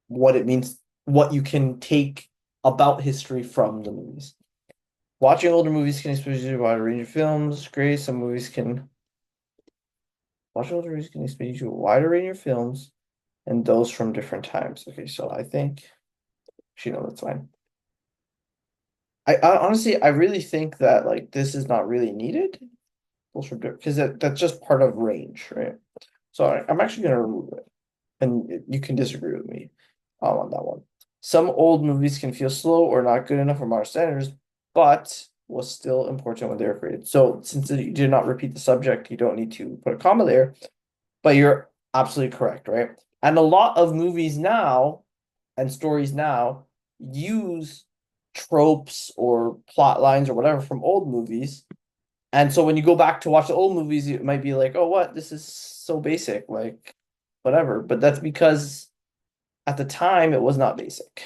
what it means, what you can take about history from the movies. Watching older movies can expose you to a wide range of films. Great, some movies can watch older movies can expose you to a wider range of films and those from different times. Okay, so I think actually no, that's fine. I honestly I really think that like this is not really needed. Because that's just part of range, right? So I'm actually gonna remove it, and you can disagree with me on that one. Some old movies can feel slow or not good enough for modern standards, but was still important when they were created. So since you did not repeat the subject, you don't need to put a comma there. But you're absolutely correct, right? And a lot of movies now and stories now use tropes or plot lines or whatever from old movies. And so when you go back to watch the old movies, it might be like, oh, what? This is so basic, like whatever. But that's because at the time it was not basic.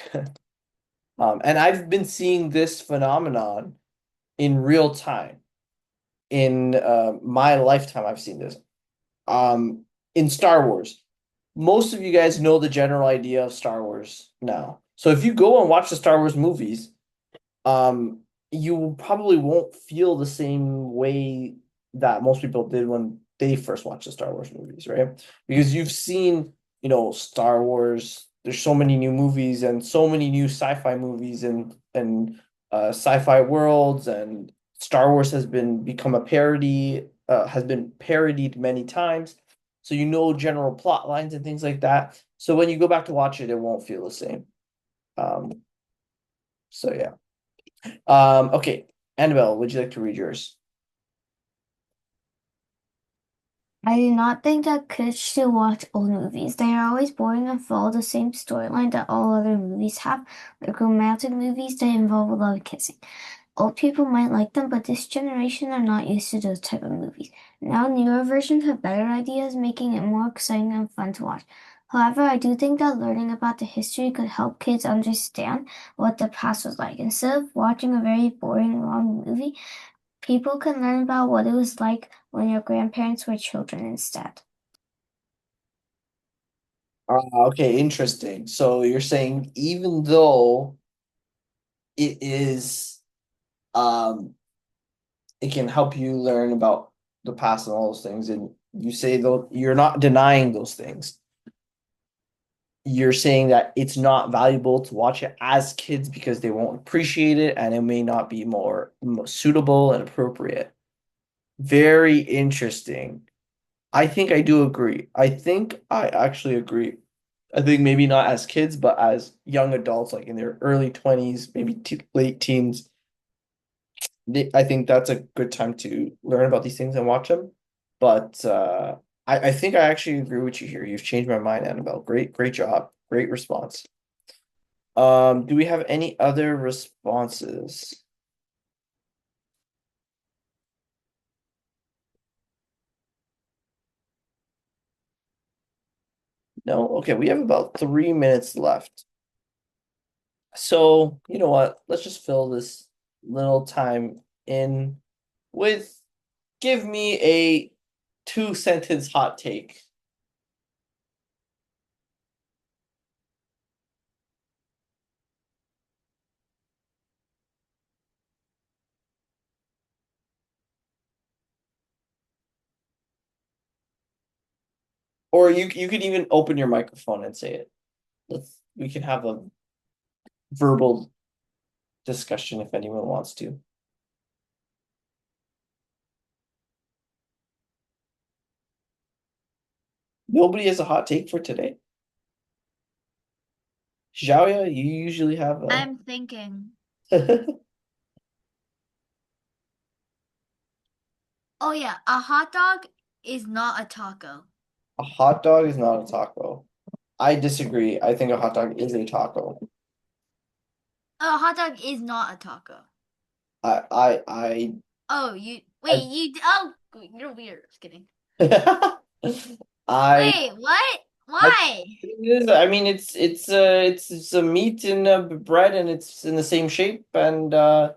And I've been seeing this phenomenon in real time. In my lifetime, I've seen this. In Star Wars. Most of you guys know the general idea of Star Wars now. So if you go and watch the Star Wars movies, you probably won't feel the same way that most people did when they first watched the Star Wars movies, right? Because you've seen, Star Wars. There's so many new movies and so many new sci-fi movies and sci-fi worlds, and Star Wars has become a parody, has been parodied many times. So you know general plot lines and things like that. So when you go back to watch it, it won't feel the same. Um, so yeah. Okay, Annabelle, would you like to read yours? I do not think that kids should watch old movies. They are always boring and follow the same storyline that all other movies have, like romantic movies that involve a lot of kissing. Old people might like them, but this generation are not used to those type of movies. Now newer versions have better ideas, making it more exciting and fun to watch. However, I do think that learning about the history could help kids understand what the past was like. Instead of watching a very boring, long movie, people can learn about what it was like when your grandparents were children instead. Okay, interesting. So you're saying even though it is, it can help you learn about the past and all those things, and you say though you're not denying those things. You're saying that it's not valuable to watch it as kids because they won't appreciate it and it may not be more suitable and appropriate. Very interesting. I think I do agree. I think I actually agree. I think maybe not as kids, but as young adults, like in their early 20s, maybe late teens, I think that's a good time to learn about these things and watch them. But I think I actually agree with you here. You've changed my mind, Annabelle. Great job. Great response. Do we have any other responses? No? Okay, we have about 3 minutes left. So, you know what? Let's just fill this little time in with give me a 2 sentence hot take. Or you could even open your microphone and say it. We can have a verbal discussion if anyone wants to. Nobody has a hot take for today. Xiaoya, you usually have a. I'm thinking. Oh yeah, a hot dog is not a taco. A hot dog is not a taco. I disagree. I think a hot dog is a taco. A hot dog is not a taco. I Oh, oh, you're weird. Just kidding. I Wait, what? I Why? it is. I mean, it's a meat in a bread, and it's in the same shape, and I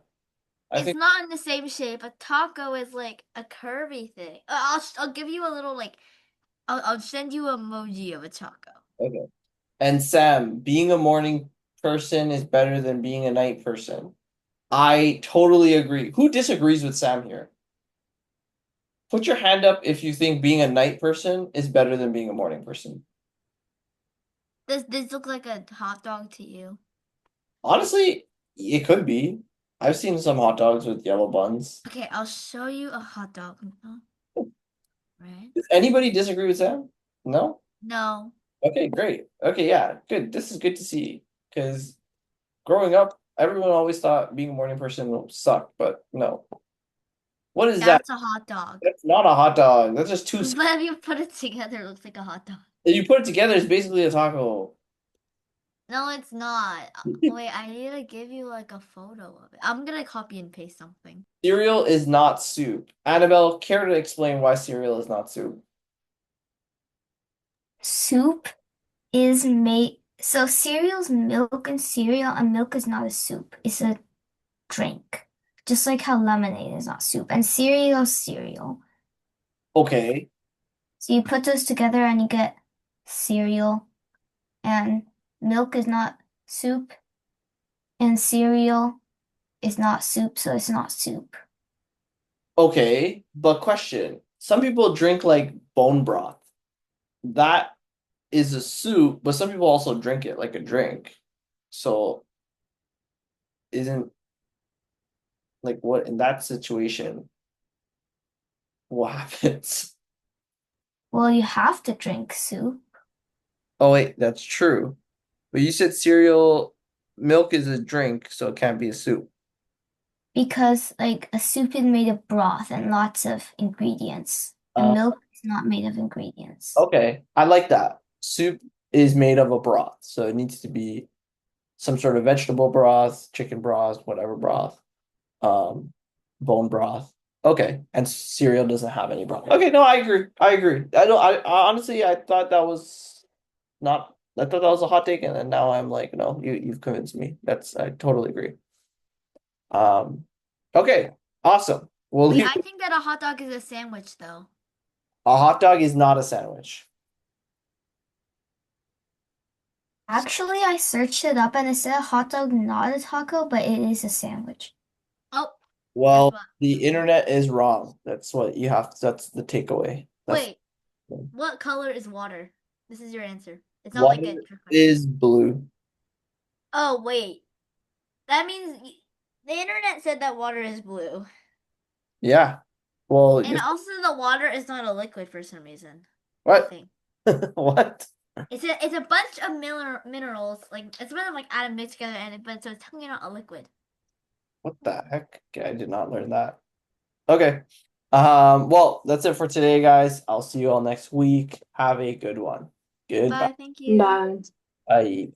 It's think not in the same shape. A taco is like a curvy thing. I'll give you a little like I'll send you an emoji of a taco. okay. And Sam, being a morning person is better than being a night person. I totally agree. Who disagrees with Sam here? Put your hand up if you think being a night person is better than being a morning person. Does this look like a hot dog to you? Honestly, it could be. I've seen some hot dogs with yellow buns. Okay, I'll show you a hot dog. Right? Does anybody disagree with Sam? No? No. Okay, great. Okay, yeah, good. This is good to see. Because growing up, everyone always thought being a morning person would suck, but no. What is that? That's a hot dog. That's not a hot dog. That's just two. But if you put it together, it looks like a hot dog. If you put it together, it's basically a taco. No, it's not. Wait, I need to give you like a photo of it. I'm gonna copy and paste something. Cereal is not soup. Annabelle, care to explain why cereal is not soup? Soup is made. So cereal's milk and cereal, and milk is not a soup. It's a drink. Just like how lemonade is not soup. And cereal is cereal. Okay. So you put those together and you get cereal. And milk is not soup. And cereal is not soup, so it's not soup. Okay, but question. Some people drink like bone broth. That is a soup, but some people also drink it like a drink. So isn't like what in that situation, what happens? Well, you have to drink soup Oh wait, that's true. But you said cereal milk is a drink, so it can't be a soup. because like a soup is made of broth and lots of ingredients. And Uh, milk is not made of ingredients. okay, I like that. Soup is made of a broth, so it needs to be some sort of vegetable broth, chicken broth, whatever broth, um, bone broth. Okay, and cereal doesn't have any broth. Okay, no, I agree. I agree. I don't. I honestly, I thought that was not. I thought that was a hot take, and then now I'm like, no, you've convinced me. I totally agree. Okay, awesome. We'll Wait, leave. I think that a hot dog is a sandwich though. A hot dog is not a sandwich. Actually, I searched it up and it said hot dog not a taco, but it is a sandwich. Oh, Well, guess what? the internet is wrong. That's what you have. That's the takeaway. Wait, what color is water? This is your answer. It's not Water like a trick question. is blue. Oh, wait. That means the internet said that water is blue. Yeah. Well, And also the water is not a liquid for some reason. I what? think. What? It's a bunch of minerals, like it's a bunch of like atoms mixed together, but so it's technically not a liquid. What the heck? Okay, I did not learn that. Okay. Well, that's it for today, guys. I'll see you all next week. Have a good one. Goodbye. Bye, thank you. Bye. Bye.